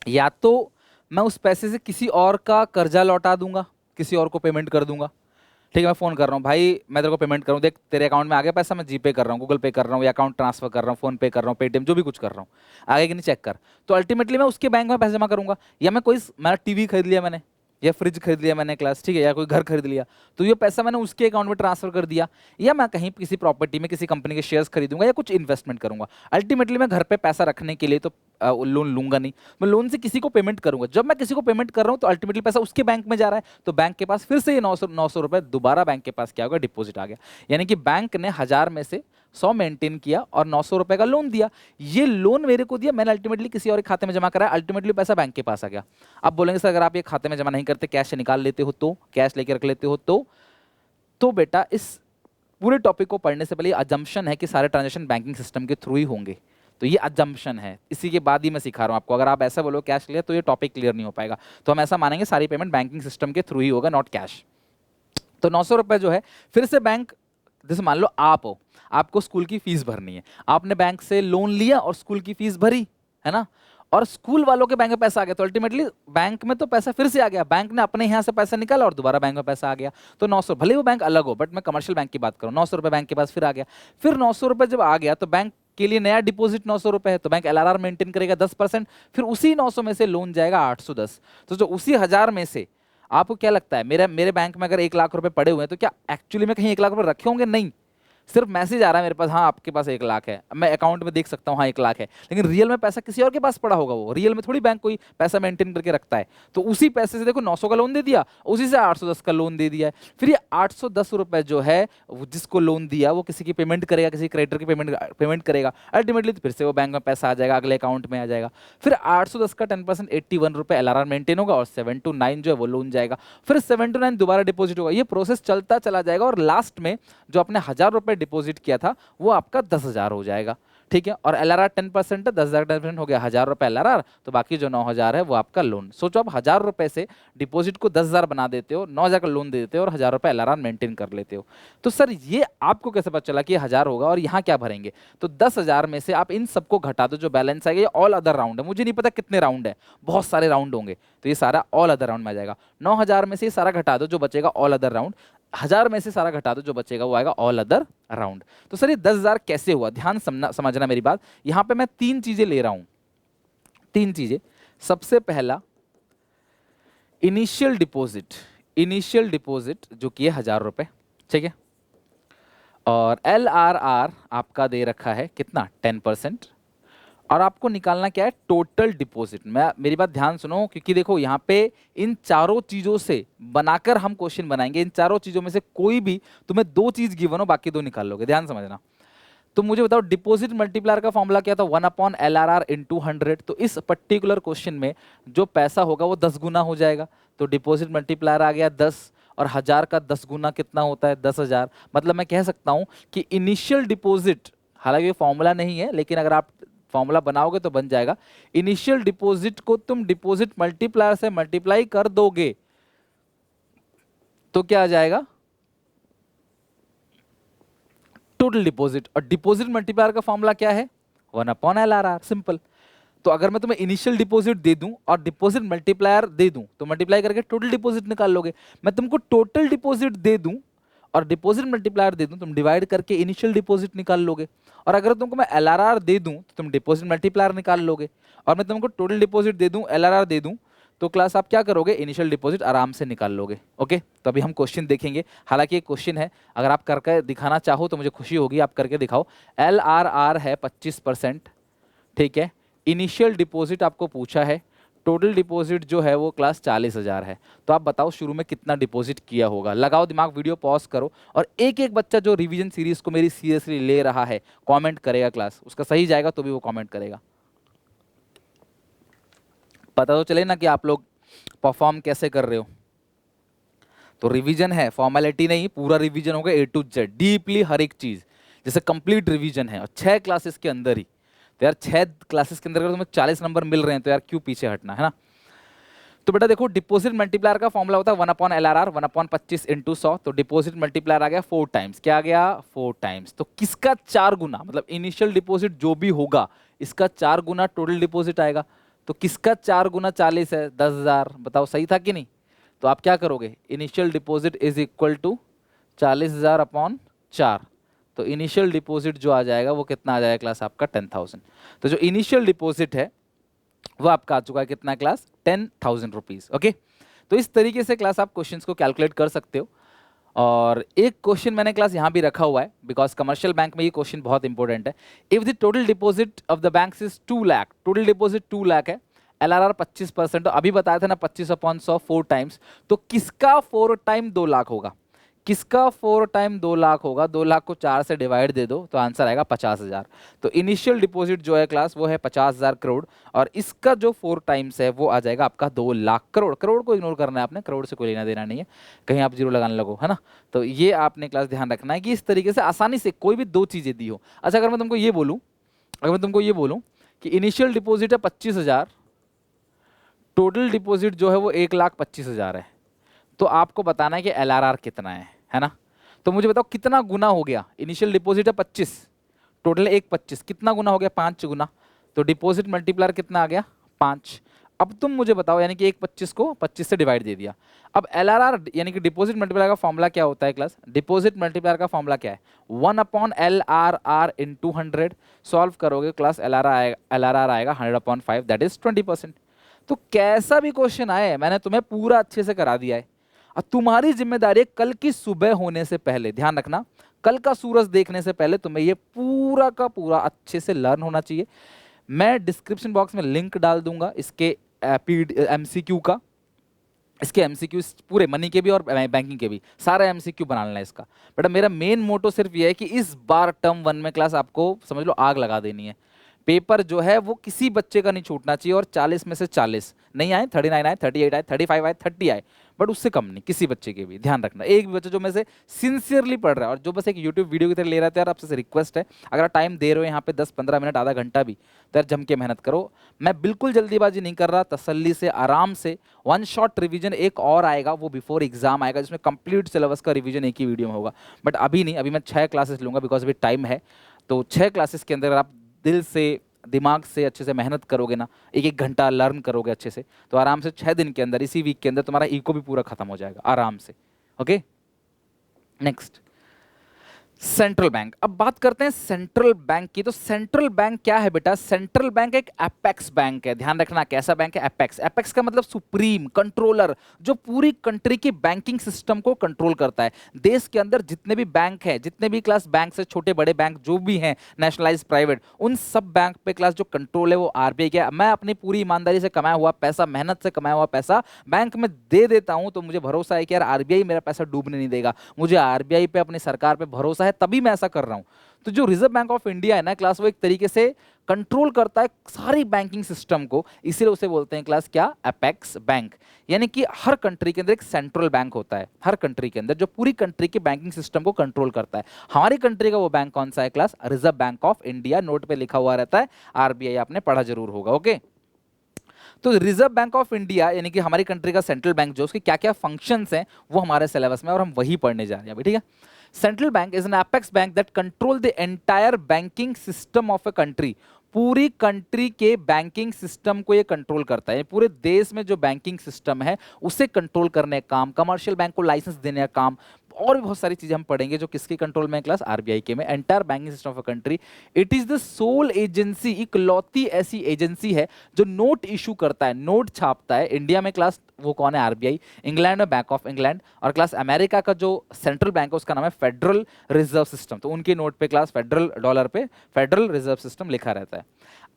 या तो मैं उस पैसे से किसी और का कर्जा लौटा दूंगा, किसी और को पेमेंट कर दूंगा। ठीक है, मैं फोन कर रहा हूँ, भाई मैं तेरे को पेमेंट करूँ, देख तेरे अकाउंट में आ गया पैसा, मैं जीपे कर रहा हूँ, गूगल पे कर रहा हूँ, या अकाउंट ट्रांसफर कर रहा हूँ, फोन पे कर रहा हूँ, पेटीएम, जो भी कुछ कर रहा हूँ, आगे कि नहीं चेक कर। तो अल्टीमेटली मैं उसके बैंक में पैसे जमा करूंगा। या मैं कोई, मेरा टीवी खरीद लिया मैंने, या फ्रिज खरीद लिया मैंने क्लास, ठीक है, या कोई घर खरीद लिया, तो ये पैसा मैंने उसके अकाउंट में ट्रांसफर कर दिया। या मैं कहीं किसी प्रॉपर्टी में किसी कंपनी के शेयर्स खरीदूंगा या कुछ इन्वेस्टमेंट करूंगा। अल्टीमेटली मैं घर पे पैसा रखने के लिए तो लोन लूंगा नहीं, मैं लोन से किसी को पेमेंट करूंगा। जब मैं किसी को पेमेंट कर रहा हूं तो अल्टीमेटली पैसा उसके बैंक में जा रहा है, तो बैंक के पास फिर से ये 900 रुपए दोबारा बैंक के पास क्या होगा? डिपॉजिट आ गया। यानी कि बैंक ने 1000 में से 100 मेंटेन किया और 900 रुपए का लोन दिया। ये लोन मेरे को दिया, मैंने अल्टीमेटली किसी और के खाते में जमा करा, अल्टीमेटली पैसा बैंक के पास आ गया। अब बोलेंगे सर अगर आप ये खाते में जमा नहीं करते, कैश से निकाल लेते हो, तो कैश लेके रख लेते हो, तो बेटा इस पूरे टॉपिक को पढ़ने से पहले अजम्पशन है कि सारे ट्रांजेक्शन बैंकिंग सिस्टम के थ्रू ही होंगे। तो ये अजम्पशन है, इसी के बाद ही मैं सिखा रहा हूँ आपको। अगर आप ऐसा बोलो कैश क्लियर, तो ये टॉपिक क्लियर नहीं हो पाएगा। तो हम ऐसा मानेंगे सारी पेमेंट बैंकिंग सिस्टम के थ्रू ही होगा, नॉट कैश। तो 900 रुपए जो है फिर से बैंक जैसे मान लो आप हो, आपको स्कूल की फीस भरनी है, आपने बैंक से लोन लिया और स्कूल की फीस भरी, है ना, और स्कूल वालों के बैंक में पैसा आ गया, तो अल्टीमेटली बैंक में तो पैसा फिर से आ गया, बैंक ने अपने यहाँ से पैसा निकाला और दोबारा बैंक में पैसा आ गया, तो 900, भले वो बैंक अलग हो, बट मैं कमर्शियल बैंक की बात करूँ, 900 रुपये बैंक के पास फिर आ गया। फिर 900 रुपये जब आ गया तो बैंक के लिए नया डिपॉजिट 900 रुपये है, तो बैंक एलआरआर मेंटेन करेगा 10%, फिर उसी 900 में से लोन जाएगा 810। तो जो उसी 1000 में से आपको क्या लगता है, मेरे बैंक में अगर 1 लाख रुपए पड़े हुए हैं, तो क्या एक्चुअली में कहीं 1 लाख रुपए रखे होंगे? नहीं, सिर्फ मैसेज आ रहा है मेरे पास, हाँ आपके पास 1 लाख है, मैं अकाउंट में देख सकता हूँ हाँ 1 लाख है, लेकिन रियल में पैसा किसी और के पास पड़ा होगा, वो रियल में थोड़ी बैंक कोई पैसा मेंटेन करके रखता है। तो उसी पैसे से देखो 900 का लोन दे दिया, उसी से 810 का लोन दे दिया है। फिर ये 810 रुपए जो है जिसको लोन दिया वो किसी की पेमेंट करेगा, किसी क्रेडिटर की पेमेंट करेगा, अल्टीमेटली फिर से वो बैंक में पैसा आ जाएगा, अगले अकाउंट में आ जाएगा। फिर 810 का 10% 81 रुपये एलआरआर मेंटेन होगा और 729 जो है वो लोन जाएगा, फिर 729 दोबारा डिपॉजिट होगा। ये प्रोसेस चलता चला जाएगा और लास्ट में जो आपने 1000 रुपये डिपॉजिट किया था वो आपका 10,000 हो जाएगा, ठीक है। और एलआरआर 10% है, 10,000 10% हो गया 1000 रुपये एलआरआर, तो बाकी जो 9,000 है वो आपका लोन। सोचो आप 1000 रुपये से डिपॉजिट को 10,000 बना देते हो, 9,000 का लोन दे देते हो और 1000 रुपये एलआरआर मेंटेन कर लेते हो। तो सर ये आपको कैसे पता चला कि 1000 होगा और यहाँ क्या भरेंगे? तो 10,000 में से आप इन सबको घटा दो, जो बैलेंस आएगा ये ऑल अदर राउंड है, मुझे नहीं पता कितने राउंड है, बहुत सारे राउंड होंगे, तो ये सारा ऑल अदर राउंड में आ जाएगा। 9,000 में से सारा घटा दो, जो बचेगा ऑल अदर राउंड, 1000 में से सारा घटा दो, जो बचेगा वो आएगा ऑल अदर राउंड। तो सर ये 10,000 कैसे हुआ? ध्यान समझना मेरी बात, यहां पे मैं 3 चीजें ले रहा हूं, 3 चीजें। सबसे पहला इनिशियल डिपॉजिट, इनिशियल डिपॉजिट जो कि है 1000 रुपए, ठीक है, और एलआरआर आपका दे रखा है कितना 10%, और आपको निकालना क्या है टोटल डिपॉजिट। मैं मेरी बात ध्यान सुनो, क्योंकि देखो यहाँ पे इन चारों चीजों से बनाकर हम क्वेश्चन बनाएंगे, इन चारों चीजों में से कोई भी तुम्हें 2 चीज गिवन हो, बाकी 2 निकाल लोगे, ध्यान समझना। तो मुझे बताओ डिपॉजिट मल्टीप्लायर का फॉर्मूला क्या था? 1/LRR × 100। तो इस पर्टिकुलर क्वेश्चन में जो पैसा होगा वो 10 गुना हो जाएगा, तो डिपॉजिट मल्टीप्लायर आ गया 10, और 1000 का 10 गुना कितना होता है? 10,000। मतलब मैं कह सकता हूं कि इनिशियल डिपॉजिट, हालांकि ये फॉर्मूला नहीं है, लेकिन अगर आप फॉर्मूला बनाओगे तो बन जाएगा, इनिशियल डिपॉजिट को तुम डिपॉजिट मल्टीप्लायर से मल्टीप्लाई कर दोगे तो क्या आ जाएगा? Total deposit. और डिपॉजिट मल्टीप्लायर का फॉर्मूला क्या है? 1/LRR, simple. तो अगर मैं तुम्हें इनिशियल डिपॉजिट दे दूं और डिपॉजिट मल्टीप्लायर दे दूं तो मल्टीप्लाई करके टोटल डिपॉजिट निकाल लोगे। मैं तुमको टोटल डिपॉजिट दे दूं और डिपॉजिट मल्टीप्लायर दे दूं, तुम डिवाइड करके इनिशियल डिपॉजिट निकाल लोगे। और अगर तुमको मैं एलआरआर दे दूं तो तुम डिपॉजिट मल्टीप्लायर निकाल लोगे। और मैं तुमको टोटल डिपॉजिट दे दूं, एलआरआर दे दूं, तो क्लास आप क्या करोगे? इनिशियल डिपॉजिट आराम से निकाल लोगे। ओके, तो अभी हम क्वेश्चन देखेंगे। हालांकि ये क्वेश्चन है, अगर आप करके दिखाना चाहो तो मुझे खुशी होगी, आप करके दिखाओ। एलआरआर है 25%, ठीक है। इनिशियल डिपॉजिट आपको पूछा है, टोटल डिपॉजिट जो है वो क्लास 40,000 है। तो आप बताओ शुरू में कितना डिपॉजिट किया होगा? लगाओ दिमाग, वीडियो पॉज करो, और एक एक बच्चा जो रिवीजन सीरीज को मेरी सीरियसली ले रहा है कमेंट करेगा, क्लास उसका सही जाएगा तो भी वो कमेंट करेगा। पता तो चले ना कि आप लोग परफॉर्म कैसे कर रहे हो। तो रिवीजन है, फॉर्मेलिटी नहीं, पूरा रिवीजन होगा A to Z, डीपली हर एक चीज, जैसे कंप्लीट रिवीजन है, और 6 क्लासेस के अंदर ही। तो यार 6 क्लासेस के अंदर अगर तुम्हें 40 नंबर मिल रहे हैं तो यार क्यों पीछे हटना, है ना। तो बेटा देखो, डिपॉजिट मल्टीप्लायर का फॉर्मूला होता है 1/LRR, 1/25 × 100। तो डिपॉजिट मल्टीप्लायर आ गया 4 टाइम्स, क्या आ गया? 4 टाइम्स। तो किसका 4 गुना, मतलब इनिशियल डिपॉजिट जो भी होगा इसका 4 गुना टोटल डिपॉजिट आएगा। तो किसका 4 गुना 40 है? 10,000। बताओ सही था कि नहीं? तो आप क्या करोगे? Initial deposit is equal to 40,000 upon 4। तो इनिशियल डिपॉजिट जो आ जाएगा वो कितना आ जाएगा क्लास? आपका 10,000। तो जो इनिशियल डिपॉजिट है वो आपका आ चुका है कितना क्लास? 10,000 रुपीज। ओके, तो इस तरीके से क्लास आप क्वेश्चंस को कैलकुलेट कर सकते हो। और एक क्वेश्चन मैंने क्लास यहाँ भी रखा हुआ है, बिकॉज कमर्शियल बैंक में ये क्वेश्चन बहुत इंपॉर्टेंट है। If the total deposit of the bank is 2 lakh, total deposit 2 lakh है, एलआरआर 25%, तो अभी बताया था ना 25/100 4 टाइम्स, तो किसका 4 टाइम 2 लाख होगा? किसका 4 टाइम 2 लाख होगा? 2 लाख को 4 से डिवाइड दे दो तो आंसर आएगा 50,000। तो इनिशियल डिपॉजिट जो है क्लास वो है 50,000 करोड़, और इसका जो 4 टाइम्स है वो आ जाएगा आपका 2 लाख करोड़। करोड़ को इग्नोर करना है आपने, करोड़ से कोई लेना देना नहीं है, कहीं आप जीरो लगाने लगो, है ना। तो ये आपने क्लास ध्यान रखना है कि इस तरीके से आसानी से कोई भी 2 चीजें दी हो। अच्छा, अगर मैं तुमको ये बोलूँ कि इनिशियल डिपॉजिट है 25,000, टोटल डिपॉजिट जो है वो 1,25,000 है, तो आपको बताना है कि एलआरआर कितना है ना। तो मुझे बताओ कितना गुना हो गया, इनिशियल डिपॉजिट है 25, टोटल 1 25, कितना गुना हो गया 5 गुना, तो डिपॉजिट मल्टीप्लायर कितना आ गया 5। अब तुम मुझे बताओ, यानी कि 1 25 को 25 से डिवाइड दे दिया। अब LRR यानी कि डिपॉजिट मल्टीप्लायर का फॉर्मूला क्या होता है क्लास, डिपॉजिट मल्टीप्लायर का फॉर्मूला क्या है 1/LRR इंटू 100, सॉल्व करोगे क्लास LRR आएगा 100/5 दैट इज 20%। तो कैसा भी क्वेश्चन आए मैंने तुम्हें पूरा अच्छे से करा दिया है। और तुम्हारी जिम्मेदारी है कल की सुबह होने से पहले, ध्यान रखना, कल का सूरज देखने से पहले तुम्हें ये पूरा का पूरा अच्छे से लर्न होना चाहिए। मैं डिस्क्रिप्शन बॉक्स में लिंक डाल दूंगा इसके MCQ का, इसके MCQ पूरे मनी के भी और बैंकिंग के भी, सारा MCQ बना लेना इसका। बेटा मेरा मेन मोटो सिर्फ ये है कि इस बार टर्म 1 में क्लास आपको समझ लो आग लगा देनी है। पेपर जो है वो किसी बच्चे का नहीं छूटना चाहिए, और 40 में से 40 नहीं आए, 39 आए, 38 आए, 35 आए, 30 आए, बट उससे कम नहीं किसी बच्चे के भी। ध्यान रखना, एक भी बच्चा जो में से सिंसियरली पढ़ रहा है और जो बस एक यूट्यूब वीडियो की तरह ले रहा है, यार आपसे रिक्वेस्ट है, अगर टाइम दे रहे हो यहाँ पे 10-15 मिनट, आधा घंटा भी, तो यार जम के मेहनत करो। मैं बिल्कुल जल्दीबाजी नहीं कर रहा, तसल्ली से आराम से। वन शॉट रिवीजन एक और आएगा, वो बिफोर एग्जाम आएगा, जिसमें कंप्लीट सिलेबस का रिवीजन एक ही वीडियो में होगा। बट अभी नहीं, अभी मैं 6 क्लासेस लूंगा बिकॉज अभी टाइम है। तो 6 क्लासेस के अंदर अगर आप दिल से दिमाग से अच्छे से मेहनत करोगे ना, 1-1 घंटा लर्न करोगे अच्छे से, तो आराम से 6 दिन के अंदर, इसी वीक के अंदर तुम्हारा इको भी पूरा खत्म हो जाएगा आराम से। Okay, next central bank. अब बात करते हैं सेंट्रल बैंक की। तो सेंट्रल बैंक क्या है बेटा, सेंट्रल बैंक एक एपेक्स बैंक है। ध्यान रखना कैसा बैंक है, एपेक्स। एपेक्स का मतलब सुप्रीम कंट्रोलर, जो पूरी कंट्री की बैंकिंग सिस्टम को कंट्रोल करता है। देश के अंदर जितने भी बैंक हैं, जितने भी क्लास बैंक से छोटे बड़े बैंक जो भी हैं, नेशनलाइज प्राइवेट, उन सब बैंक पे क्लास जो कंट्रोल है वो RBI का। मैं अपनी पूरी ईमानदारी से कमाया हुआ पैसा, मेहनत से कमाया हुआ पैसा बैंक में दे देता हूं, तो मुझे भरोसा है कि यार RBI मेरा पैसा डूबने नहीं देगा। मुझे RBI पे, अपनी सरकार पे भरोसा है, तभी मैं ऐसा कर रहा हूं। तो जो रिजर्व बैंक ऑफ इंडिया है ना क्लास, वो एक तरीके से कंट्रोल करता है सारी बैंकिंग सिस्टम को, इसीलिए उसे बोलते हैं क्लास क्या, एपेक्स बैंक। यानी कि हर कंट्री के अंदर एक सेंट्रल बैंक होता है, हर कंट्री के अंदर, जो पूरी कंट्री के बैंकिंग सिस्टम को कंट्रोल करता है। हमारी कंट्री का वो बैंक कौन सा है class, Reserve Bank of India. Note पे लिखा हुआ रहता है, RBI आपने पढ़ा जरूर होगा। ओके, तो रिजर्व बैंक ऑफ इंडिया यानी कि हमारी कंट्री का सेंट्रल बैंक, जो उसके क्या क्या फंक्शंस हैं वो हमारे सिलेबस में, और हम वही पढ़ने जा रहे हैं अभी, ठीक है। Central bank is an apex bank that control the entire banking system of a country. पूरी कंट्री के बैंकिंग सिस्टम को ये कंट्रोल करता है। पूरे देश में जो बैंकिंग सिस्टम है उसे कंट्रोल करने का काम, कमर्शियल बैंक को लाइसेंस देने का काम, और भी बहुत सारी चीजें हम पढ़ेंगे जो किसके कंट्रोल में है क्लास, RBI के में। Entire banking system of a country. It is the sole agency, इकलौती ऐसी एजेंसी है जो नोट इशू करता है, नोट छापता है। इंडिया में क्लास वो कौन है, RBI। इंग्लैंड में बैंक ऑफ इंग्लैंड, और क्लास अमेरिका का जो सेंट्रल बैंक है उसका नाम है फेडरल रिजर्व सिस्टम। तो उनके नोट पे क्लास फेडरल डॉलर पे फेडरल रिजर्व सिस्टम लिखा रहता है।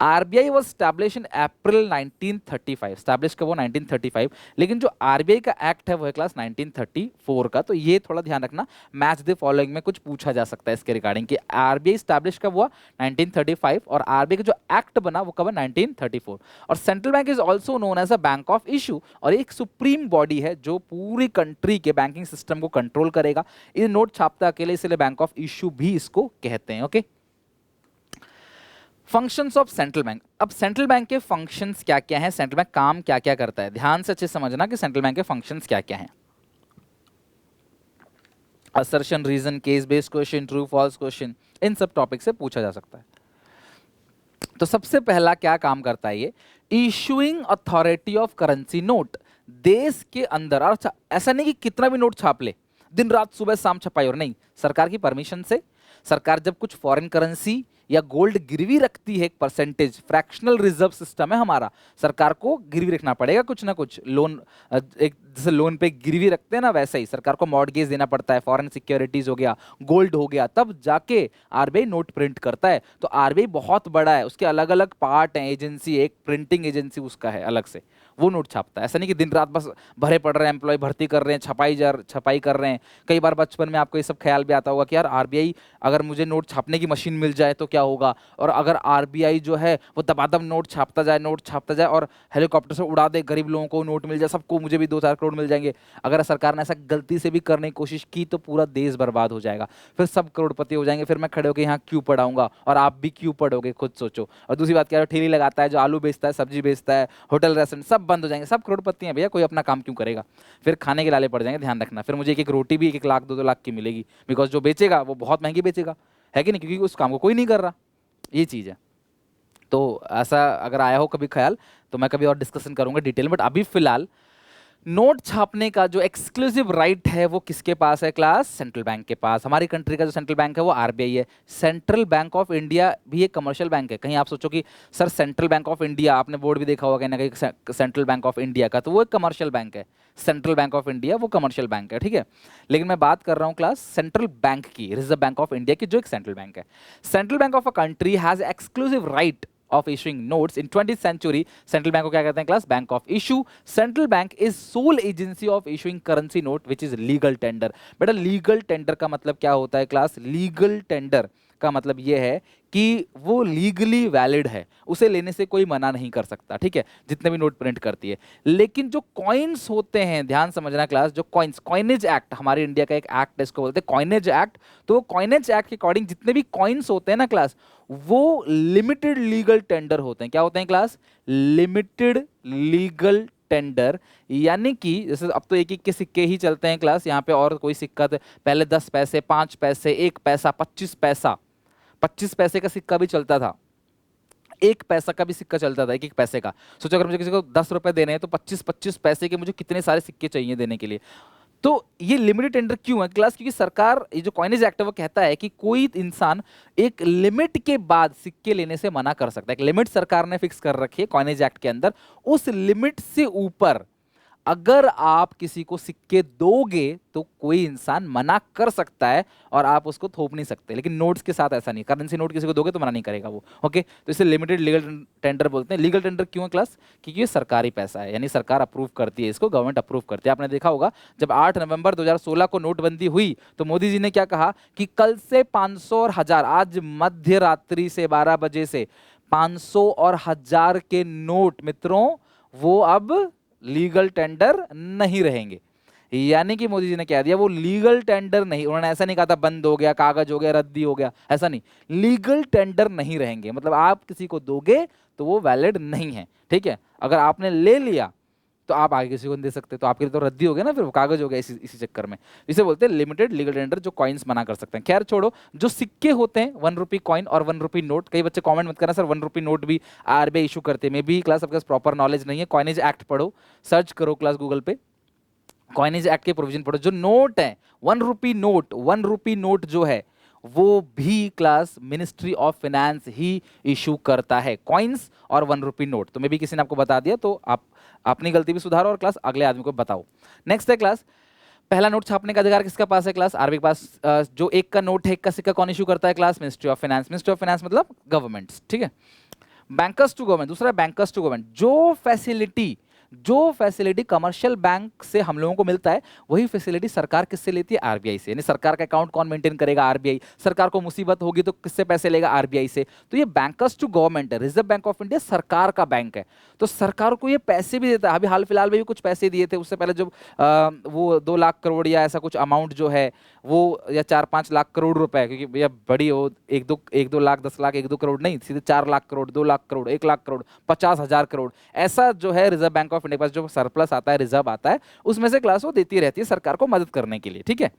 RBI was established in April 1935, establish कब, वो 1935, लेकिन जो RBI का एक्ट है वो है क्लास 1934 का। तो ये थोड़ा ध्यान रखना, मैच द फॉलोइंग में कुछ पूछा जा सकता है इसके रिगार्डिंग कि RBI स्टैब्लिश कब हुआ 1935, और RBI का जो एक्ट बना वो कब है 1934। और central bank is also known as a bank of issue, और एक सुप्रीम बॉडी है जो पूरी कंट्री के बैंकिंग सिस्टम को कंट्रोल करेगा। ये नोट छापता अकेले, इसलिए बैंक ऑफ इशू भी इसको कहते हैं। Okay, functions of central bank. अब सेंट्रल बैंक के फंक्शंस क्या क्या हैं, सेंट्रल बैंक काम क्या क्या करता है, ध्यान से अच्छे समझना कि सेंट्रल बैंक के फंक्शंस क्या क्या हैं। Assertion, reason, case based question, true false question, इन सब टॉपिक से पूछा जा सकता है। तो सबसे पहला क्या काम करता है ये, issuing authority of currency note. देश के अंदर, अच्छा ऐसा नहीं कि कितना भी नोट छाप ले, दिन रात सुबह शाम छपाई, और नहीं, सरकार की परमिशन से सरकार जब कुछ फॉरेन करेंसी या गोल्ड गिरवी रखती है, एक परसेंटेज, फ्रैक्शनल रिजर्व सिस्टम है हमारा, सरकार को गिरवी रखना पड़ेगा कुछ ना कुछ। लोन, एक जैसे लोन पे गिरवी रखते हैं ना, वैसे ही सरकार को मॉर्गेज देना पड़ता है, फॉरेन सिक्योरिटीज हो गया, गोल्ड हो गया, तब जाके RBI नोट प्रिंट करता है। तो RBI बहुत बड़ा है, उसके अलग अलग पार्ट हैं, एजेंसी, एक प्रिंटिंग एजेंसी उसका है अलग से, वो नोट छापता है। ऐसा नहीं कि दिन रात बस भरे पड़ रहे हैं, एम्प्लॉय भर्ती कर रहे हैं, छपाई कर रहे हैं। कई बार बचपन में आपको ये सब ख्याल भी आता होगा कि यार RBI अगर मुझे नोट छापने की मशीन मिल जाए तो क्या होगा, और अगर RBI जो है वो दबादम नोट छापता जाए और हेलीकॉप्टर से उड़ा दे, गरीब लोगों को नोट मिल जाए, सबको, मुझे भी 2-4 करोड़ करोड़ मिल जाएंगे। अगर सरकार ने ऐसा गलती से भी करने की कोशिश की तो पूरा देश बर्बाद हो जाएगा, फिर सब करोड़पति हो जाएंगे, फिर मैं खड़े होकर यहाँ क्यों पढ़ाऊंगा और आप भी क्यों पढ़ोगे, खुद सोचो। और दूसरी बात क्या है, ठेली लगाता है, जो आलू बेचता है, सब्जी बेचता है, होटल रेस्टोरेंट सब बंद हो जाएंगे, सब करोड़पति हैं भैया, कोई अपना काम क्यों करेगा। फिर खाने के लाले पड़ जाएंगे, ध्यान रखना। फिर मुझे एक एक रोटी भी 1-1 लाख 2-2 लाख की मिलेगी, बिकॉज जो बेचेगा वो बहुत महंगी बेचेगा, है कि नहीं, क्योंकि उस काम को कोई नहीं कर रहा। ये चीज़ है। तो ऐसा अगर आया हो कभी ख्याल तो मैं कभी और डिस्कशन करूंगा डिटेल, बट अभी फिलहाल नोट छापने का जो एक्सक्लूसिव राइट है वो किसके पास है क्लास? सेंट्रल बैंक के पास। हमारी कंट्री का जो सेंट्रल बैंक है वो आरबीआई है। सेंट्रल बैंक ऑफ इंडिया भी एक कमर्शियल बैंक है। कहीं आप सोचो कि sir central bank of India, आपने बोर्ड भी देखा होगा कहीं ना कहीं सेंट्रल बैंक ऑफ इंडिया का, तो वो एक कमर्शियल बैंक है। सेंट्रल बैंक ऑफ इंडिया वो कमर्शियल बैंक है, ठीक है। लेकिन मैं बात कर रहा हूँ क्लास सेंट्रल बैंक की, रिजर्व बैंक ऑफ इंडिया की, जो एक सेंट्रल बैंक है। Central bank of a country has exclusive right of issuing notes in 20th century। Central bank को क्या कहते हैं class? Bank of issue. Central bank is sole agency of issuing currency note which is legal tender. बेटा legal tender का मतलब क्या होता है क्लास? लीगल टेंडर का मतलब यह है कि वो लीगली वैलिड है, उसे लेने से कोई मना नहीं कर सकता, ठीक है, जितने भी नोट प्रिंट करती है। लेकिन जो कॉइन्स होते हैं, ध्यान समझना क्लास, जो कॉइन्स, कॉइनेज एक्ट, हमारे इंडिया का एक एक्ट है, इसको बोलते हैं कॉइनेज एक्ट। तो कॉइनेज एक्ट के अकॉर्डिंग जितने भी कॉइन्स होते हैं ना क्लास, वो लिमिटेड लीगल टेंडर होते हैं। क्या होते हैं क्लास? Limited legal tender. यानी कि जैसे अब तो 1-1 के सिक्के ही चलते हैं क्लास, यहाँ पे और कोई सिक्का तो पहले 10 पैसे, 5 पैसे, 1 पैसा, 25 पैसा, 25 पैसे का सिक्का भी चलता था, 1 पैसा का भी सिक्का चलता था, 1-1 पैसे का। सोचो अगर मुझे किसी को 10 रुपए देने हैं तो 25-25 पैसे के मुझे कितने सारे सिक्के चाहिए देने के लिए। तो ये लिमिटेड टेंडर क्यों है क्लास? क्योंकि सरकार, ये जो कॉइनेज एक्ट है वो कहता है कि कोई इंसान एक लिमिट के बाद सिक्के लेने से मना कर सकता है। एक लिमिट सरकार ने फिक्स कर रखी है कॉइनेज एक्ट के अंदर। उस लिमिट से ऊपर अगर आप किसी को सिक्के दोगे तो कोई इंसान मना कर सकता है और आप उसको थोप नहीं सकते। लेकिन नोट्स के साथ ऐसा नहीं, करेंसी नोट किसी को दोगे तो मना नहीं करेगा वो, ओके। तो इसे लिमिटेड लीगल टेंडर बोलते हैं। लीगल टेंडर क्यों है क्लास? क्योंकि ये सरकारी पैसा है, यानी सरकार अप्रूव करती है इसको, गवर्नमेंट अप्रूव करती है। आपने देखा होगा जब 8 नवंबर 2016 को नोटबंदी हुई तो मोदी जी ने क्या कहा कि कल से 500 और 1000, आज मध्य रात्रि से 12 बजे से 500 और 1000 के नोट मित्रों वो अब लीगल टेंडर नहीं रहेंगे। यानी कि मोदी जी ने कह दिया वो लीगल टेंडर नहीं, उन्होंने ऐसा नहीं कहा था बंद हो गया, कागज हो गया, रद्दी हो गया, ऐसा नहीं, लीगल टेंडर नहीं रहेंगे। मतलब आप किसी को दोगे तो वो वैलिड नहीं है, ठीक है। अगर आपने ले लिया तो आप आगे किसी को नहीं दे सकते, तो आपके लिए तो रद्दी हो गया ना, फिर वो कागज हो गया इसी चक्कर में। इसे बोलते हैं लिमिटेड लीगल टेंडर, जो कॉइन्स मना कर सकते हैं। खैर छोड़ो, जो सिक्के होते हैं 1 रुपी कॉइन और 1 रुपी नोट, कई बच्चे कमेंट मत करना सर 1 रुपी नोट भी आरबीआई इशू करते हैं। मे बी क्लास आपके पास प्रॉपर नॉलेज नहीं है, कॉइनेज एक्ट पढ़ो, सर्च करो क्लास गूगल पे, कॉइनेज एक्ट के प्रोविजन पढ़ो। जो नोट है 1 रुपी नोट, 1 रुपी नोट जो है वो भी class ministry of finance he issue करता है, कॉइन्स और 1 रुपी नोट। तो मे भी किसी ने आपको बता दिया, तो आप अपनी गलती भी सुधारो और क्लास अगले आदमी को बताओ। नेक्स्ट है क्लास, पहला नोट छापने का अधिकार किसका पास है क्लास? आरबीआई के पास। जो 1 का नोट है, 1 का सिक्का कौन इशू करता है class? Ministry of finance. Ministry of finance मतलब गवर्नमेंट, ठीक है। बैंकर्स टू गवर्नमेंट, दूसरा बैंकर्स टू गवर्नमेंट। जो फैसिलिटी कमर्शियल बैंक से हम लोगों को मिलता है वही फैसिलिटी सरकार किससे लेती है? आरबीआई से। यानी सरकार का अकाउंट कौन मेंटेन करेगा? आरबीआई। सरकार को मुसीबत होगी तो किससे पैसे लेगा? आरबीआई से। तो ये बैंकर्स टू गवर्नमेंट है। रिजर्व बैंक ऑफ इंडिया सरकार का बैंक है, तो सरकार को ये पैसे भी देता है। अभी हाल फिलहाल में भी कुछ पैसे दिए थे, उससे पहले जो वो 2 लाख करोड़ या ऐसा कुछ अमाउंट जो है वो, या 4-5 लाख करोड़ रुपए, क्योंकि भैया बड़ी हो 1-2 लाख 10 लाख 1-2 करोड़ नहीं, सीधे 4 लाख करोड़, 2 लाख करोड़, 1 लाख करोड़, 50,000 करोड़, ऐसा जो है रिजर्व बैंक ऑफ इंडिया के पास जो सरप्लस आता है, रिजर्व आता है, उसमें से क्लास वो देती रहती है सरकार को मदद करने के लिए, ठीक है।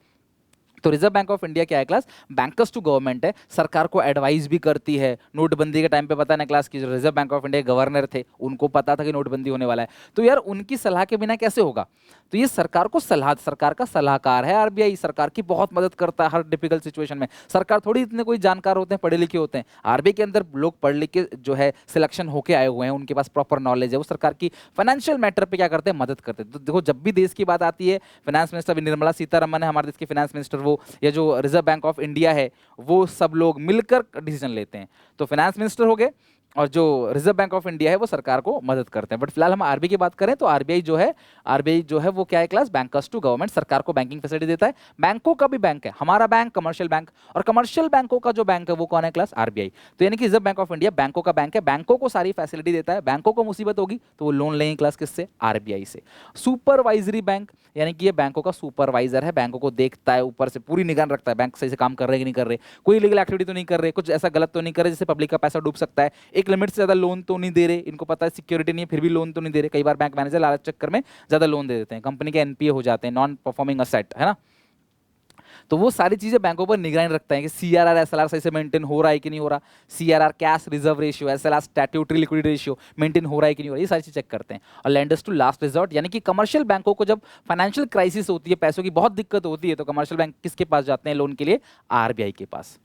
तो रिजर्व बैंक ऑफ इंडिया क्या है क्लास? बैंकर्स टू गवर्नमेंट है, सरकार को एडवाइस भी करती है। नोटबंदी के टाइम पे पता ना क्लास की जो reserve Bank of India governor थे उनको पता था कि नोटबंदी होने वाला है, तो यार उनकी सलाह के बिना कैसे होगा? तो ये सरकार को सरकार का सलाहकार है आरबीआई, सरकार की बहुत मदद करता है हर डिफिकल्ट सिचुएशन में। सरकार थोड़ी इतने कोई जानकार होते हैं, पढ़े लिखे होते हैं। आरबीआई के अंदर लोग पढ़ लिख के जो है सिलेक्शन होके आए हुए हैं, उनके पास प्रॉपर नॉलेज है, वो सरकार की फाइनेंशियल मैटर पे क्या करते हैं? मदद करते हैं। तो देखो जब भी देश की बात आती है, फाइनेंस मिनिस्टर निर्मला सीतारमन है हमारे देश की फाइनेंस मिनिस्टर, वो या जो रिजर्व बैंक ऑफ इंडिया है वो सब लोग मिलकर डिसीजन लेते हैं। तो फाइनेंस मिनिस्टर हो गए और जो रिजर्व बैंक ऑफ इंडिया है वो सरकार को मदद करते हैं। बट फिलहाल हम आरबीआई की बात करें तो आरबीआई जो है वो क्या है क्लास, बैंकर्स टू गवर्नमेंट, सरकार को बैंकिंग फैसिलिटी देता है। बैंकों का भी बैंक है, हमारा बैंक कमर्शियल बैंक, और कमर्शियल बैंकों का जो बैंक है वो कौन है क्लास, आरबीआई। तो यानी कि रिजर्व बैंक ऑफ इंडिया बैंकों का बैंक है, बैंकों को सारी फैसिलिटी देता है। बैंकों को मुसीबत होगी तो वो लोन लेंगे क्लास किससे, आरबीआई से। सुपरवाइजरी बैंक, यानी कि ये बैंकों का सुपरवाइजर है, बैंकों को देखता है, ऊपर से पूरी निगरान रखता है, बैंक सही से काम कर रहे कि नहीं कर रहे, कोई इलीगल एक्टिविटी तो नहीं कर रहे, कुछ ऐसा गलत तो नहीं कर रहे जिससे पब्लिक का पैसा डूब सकता है, एक लिमिट से ज्यादा लोन तो नहीं दे रहे, इनको पता है सिक्योरिटी नहीं है फिर भी लोन तो नहीं दे रहे। कई बार बैंक मैनेजर लालच चक्कर में ज्यादा लोन दे देते हैं, कंपनी के एनपीए हो जाते हैं, नॉन परफॉर्मिंग असेट, है ना। तो वो सारी चीजें बैंकों पर निगरानी रखता है कि सीआरआर एसएलआर सही से मेंटेन हो रहा है कि नहीं हो रहा, CRR cash reserve ratio, SLR statutory liquidity ratio maintain हो रहा है कि नहीं हो रहा, ये सारी चीज चेक करते हैं। और लेंडर्स टू लास्ट रिजॉर्ट, यानी कि कमर्शियल बैंकों को जब फाइनेंशियल क्राइसिस होती है, पैसों की बहुत दिक्कत होती है, तो कमर्शियल बैंक किसके पास जाते हैं लोन के लिए, आरबीआई के पास।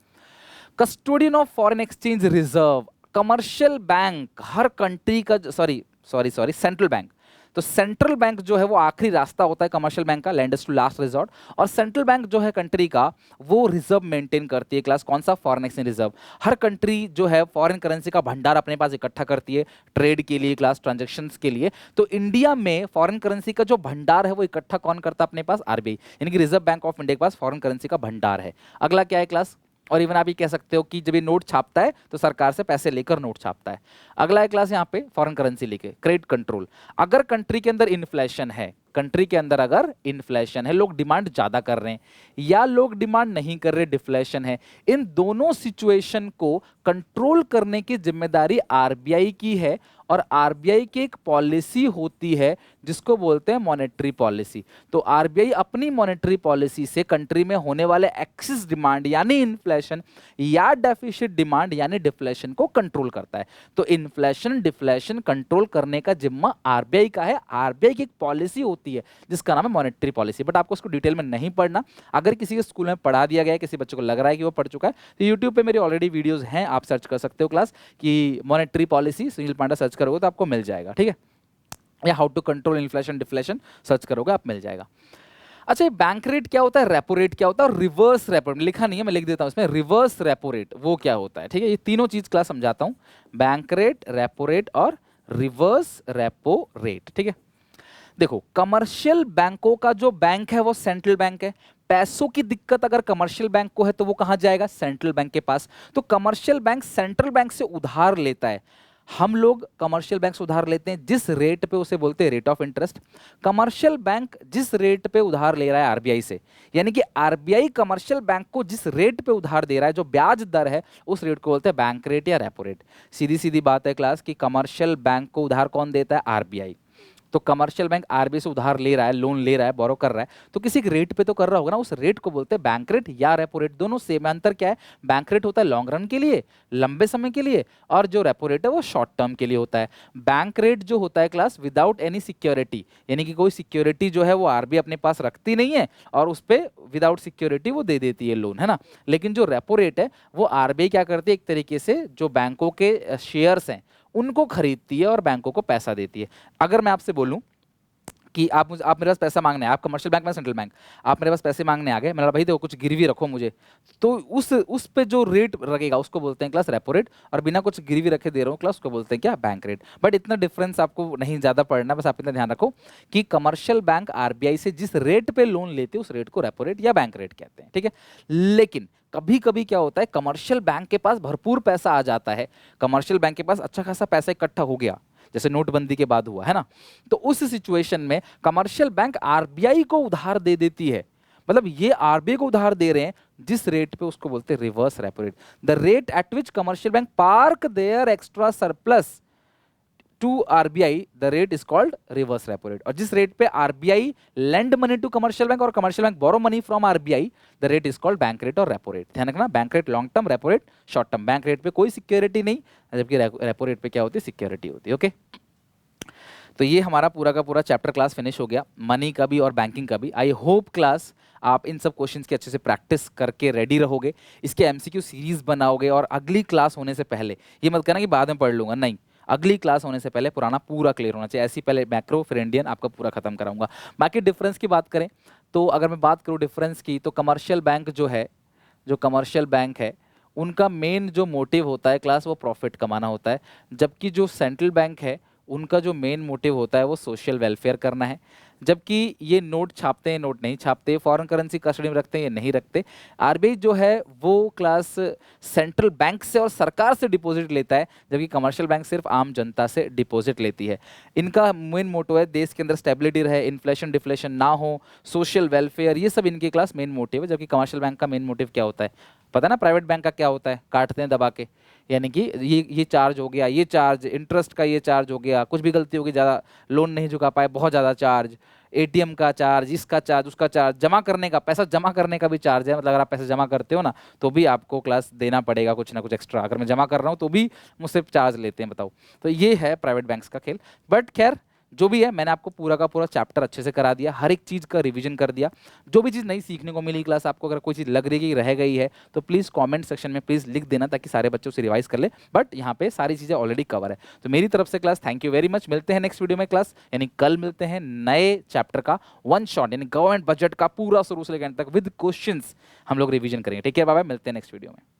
Custodian of foreign exchange reserve, commercial bank हर कंट्री का, सॉरी सेंट्रल बैंक, तो सेंट्रल बैंक जो है वो आखिरी रास्ता होता है कमर्शियल बैंक का, लेंडर्स टू लास्ट रिजॉर्ट। और सेंट्रल बैंक जो है कंट्री का, वो रिजर्व मेंटेन करती है क्लास, कौन सा, फॉरेन एक्सचेंज रिजर्व। हर कंट्री जो है फॉरेन करेंसी का भंडार अपने पास इकट्ठा करती है ट्रेड के लिए क्लास, ट्रांजेक्शन्स के लिए। तो इंडिया में फॉरेन करेंसी का जो भंडार है वो इकट्ठा कौन करता है अपने पास, आरबीआई, यानी कि रिजर्व बैंक ऑफ इंडिया के पास फॉरेन करेंसी का भंडार है। अगला क्या है क्लास, और इवन आप ये कह सकते हो कि जब ये नोट छापता है तो सरकार से पैसे लेकर नोट छापता है। अगला है क्लास यहाँ पे फॉरेन करेंसी लेके, क्रेडिट कंट्रोल। अगर कंट्री के अंदर इन्फ्लेशन है, कंट्री के अंदर अगर इन्फ्लेशन है, लोग डिमांड ज्यादा कर रहे हैं या लोग डिमांड नहीं कर रहे, डिफ्लेशन है, इन दोनों सिचुएशन को कंट्रोल करने की जिम्मेदारी आरबीआई की है। और आरबीआई की एक पॉलिसी होती है जिसको बोलते हैं मॉनेटरी पॉलिसी। तो आरबीआई अपनी मॉनेटरी पॉलिसी से कंट्री में होने वाले एक्सेस डिमांड यानी इन्फ्लेशन या डेफिसिट डिमांड यानी डिफ्लेशन को कंट्रोल करता है। तो इन्फ्लेशन डिफ्लेशन कंट्रोल करने का जिम्मा आरबीआई का है। आरबीआई की एक पॉलिसी होती है जिसका नाम है मॉनेटरी पॉलिसी, बट आपको उसको डिटेल में नहीं पढ़ना। अगर किसी के स्कूल में पढ़ा दिया गया है, किसी बच्चे को लग रहा है कि वो पढ़ चुका है, तो यूट्यूब पे मेरी ऑलरेडी वीडियोस हैं, आप सर्च कर सकते हो क्लास कि monetary policy, Sunil Panda search करोगे तो आपको मिल जाएगा, ठीक है, या how to control inflation deflation search करोगे आप, मिल जाएगा। अच्छा, ये बैंक रेट क्या होता है, रेपो रेट क्या होता है, और रिवर्स रेपो, लिखा नहीं है मैं लिख देता हूं इसमें, रिवर्स रेपो रेट वो क्या होता है, ठीक है। ये तीनों चीज क्लास समझाता हूं, बैंक रेट, रेपो रेट और रिवर्स रेपो रेट, ठीक है। देखो, कमर्शियल बैंकों का जो बैंक है वो सेंट्रल बैंक है। पैसों की दिक्कत अगर कमर्शियल बैंक को है तो वो कहां जाएगा, सेंट्रल बैंक के पास। तो कमर्शियल बैंक सेंट्रल बैंक से उधार लेता है। हम लोग कमर्शियल बैंक से उधार लेते हैं जिस रेट पे, उसे बोलते हैं rate of interest. Commercial bank जिस रेट पे उधार ले रहा है आरबीआई से, यानी कि आरबीआई कमर्शियल बैंक को जिस रेट पे उधार दे रहा है, जो ब्याज दर है, उस रेट को बोलते हैं बैंक रेट या रेपो रेट। सीधी सीधी बात है क्लास कि कमर्शियल बैंक को उधार कौन देता है, आरबीआई। तो कमर्शियल बैंक आरबीआई से उधार ले रहा है, लोन ले रहा है, बोरो कर रहा है, तो किसी एक रेट पे तो कर रहा होगा ना, उस रेट को बोलते हैं बैंक रेट या रेपो रेट। दोनों सेम, अंतर क्या है, बैंक रेट होता है लॉन्ग रन के लिए, लंबे समय के लिए, और जो रेपो रेट है वो शॉर्ट टर्म के लिए होता है। बैंक रेट जो होता है क्लास विदाउट एनी सिक्योरिटी, यानी कि कोई सिक्योरिटी जो है वो आरबीआई अपने पास रखती नहीं है और उस पर विदाउट सिक्योरिटी वो दे देती है लोन, है ना। लेकिन जो रेपो रेट है वो आरबीआई क्या करती है, एक तरीके से जो बैंकों के शेयर्स हैं उनको खरीदती है और बैंकों को पैसा देती है। अगर मैं आपसे बोलूं कि आप मेरे पास पैसा मांगने आए, आप कमर्शियल बैंक में सेंट्रल बैंक, आप मेरे पास पैसे मांगने आ गए, मैंने भाई देखो कुछ गिरवी रखो मुझे, तो उस पे जो रेट लगेगा उसको बोलते हैं क्लास रेपो रेट, और बिना कुछ गिरवी रखे दे रहा हूँ क्लास, उसको बोलते हैं क्या, बैंक रेट। बट इतना डिफरेंस आपको नहीं ज्यादा पढ़ना, बस आप इतना ध्यान रखो कि कमर्शियल बैंक आरबीआई से जिस रेट पे लोन लेते हैं उस रेट को रेपो रेट या बैंक रेट कहते हैं, ठीक है। लेकिन कभी कभी क्या होता है, कमर्शियल बैंक के पास भरपूर पैसा आ जाता है, कमर्शियल बैंक के पास अच्छा खासा पैसा इकट्ठा हो गया, जैसे नोटबंदी के बाद हुआ है ना, तो उस सिचुएशन में कमर्शियल बैंक आरबीआई को उधार दे देती है। मतलब ये आरबीआई को उधार दे रहे हैं जिस रेट पे, उसको बोलते हैं reverse repo rate. The rate at which commercial bank park their extra surplus to RBI, the rate is called reverse repo rate. और जिस रेट पे RBI lend money to commercial bank और commercial bank borrow money from RBI, the rate is called bank rate और repo rate. ध्यान रखना, bank rate long term, repo rate short term. Bank rate पे कोई security नहीं, जबकि repo rate पे क्या होती है, सिक्योरिटी होती है, ओके। तो ये हमारा पूरा का पूरा चैप्टर क्लास फिनिश हो गया, मनी का भी और बैंकिंग का भी। आई होप क्लास आप इन सब क्वेश्चंस की अच्छे से प्रैक्टिस करके रेडी रहोगे, इसके एमसीक्यू सीरीज बनाओगे, और अगली क्लास होने से पहले ये मत करना कि बाद में पढ़ लूंगा, नहीं, अगली क्लास होने से पहले पुराना पूरा क्लियर होना चाहिए। ऐसी पहले मैक्रो फिर इंडियन आपका पूरा खत्म कराऊंगा। बाकी डिफरेंस की बात करें तो अगर मैं बात करूं डिफरेंस की, तो कमर्शियल बैंक जो है, जो कमर्शियल बैंक है उनका मेन जो मोटिव होता है क्लास वो प्रॉफिट कमाना होता है, जबकि जो सेंट्रल बैंक है उनका जो मेन मोटिव होता है वो सोशल वेलफेयर करना है। जबकि ये नोट छापते हैं, नोट नहीं छापते, फॉरेन करेंसी कस्टडी में रखते हैं, ये नहीं रखते। आरबीआई जो है वो क्लास सेंट्रल बैंक से और सरकार से डिपॉजिट लेता है, जबकि कमर्शियल बैंक सिर्फ आम जनता से डिपॉजिट लेती है। इनका मेन मोटो है देश के अंदर स्टेबिलिटी रहे, इन्फ्लेशन डिफ्लेशन ना हो, सोशल वेलफेयर, ये सब इनके क्लास मेन मोटिव है। जबकि कमर्शियल बैंक का मेन मोटिव क्या होता है पता ना? प्राइवेट बैंक का क्या होता है? काटते हैं दबा के, यानी कि ये चार्ज हो गया, ये चार्ज इंटरेस्ट का, ये चार्ज हो गया, कुछ भी गलती होगी, ज़्यादा लोन नहीं चुका पाए, बहुत ज़्यादा चार्ज, एटीएम का चार्ज, इसका चार्ज, उसका चार्ज, जमा करने का पैसा, जमा करने का भी चार्ज है। मतलब अगर आप पैसे जमा करते हो ना तो भी आपको क्लास देना पड़ेगा कुछ ना कुछ एक्स्ट्रा। अगर मैं जमा कर रहा हूँ तो भी मुझसे चार्ज लेते हैं, बताओ। तो ये है प्राइवेट बैंक्स का खेल। बट खैर जो भी है, मैंने आपको पूरा का पूरा चैप्टर अच्छे से करा दिया, हर एक चीज़ का रिवीजन कर दिया। जो भी चीज़ नई सीखने को मिली क्लास, आपको अगर कोई चीज़ लग रही है कि रह गई है तो प्लीज़ कमेंट सेक्शन में प्लीज़ लिख देना, ताकि सारे बच्चों से रिवाइज कर ले। बट यहाँ पे सारी चीज़ें ऑलरेडी कवर है। तो मेरी तरफ से class thank you very much. मिलते हैं नेक्स्ट वीडियो में क्लास, यानी कल मिलते हैं नए चैप्टर का वन शॉट, यानी गवर्नमेंट बजट का पूरा शुरू से लेकर अंत तक विद क्वेश्चंस हम लोग रिवीजन करेंगे। ठीक है, बाय बाय, मिलते हैं नेक्स्ट वीडियो में।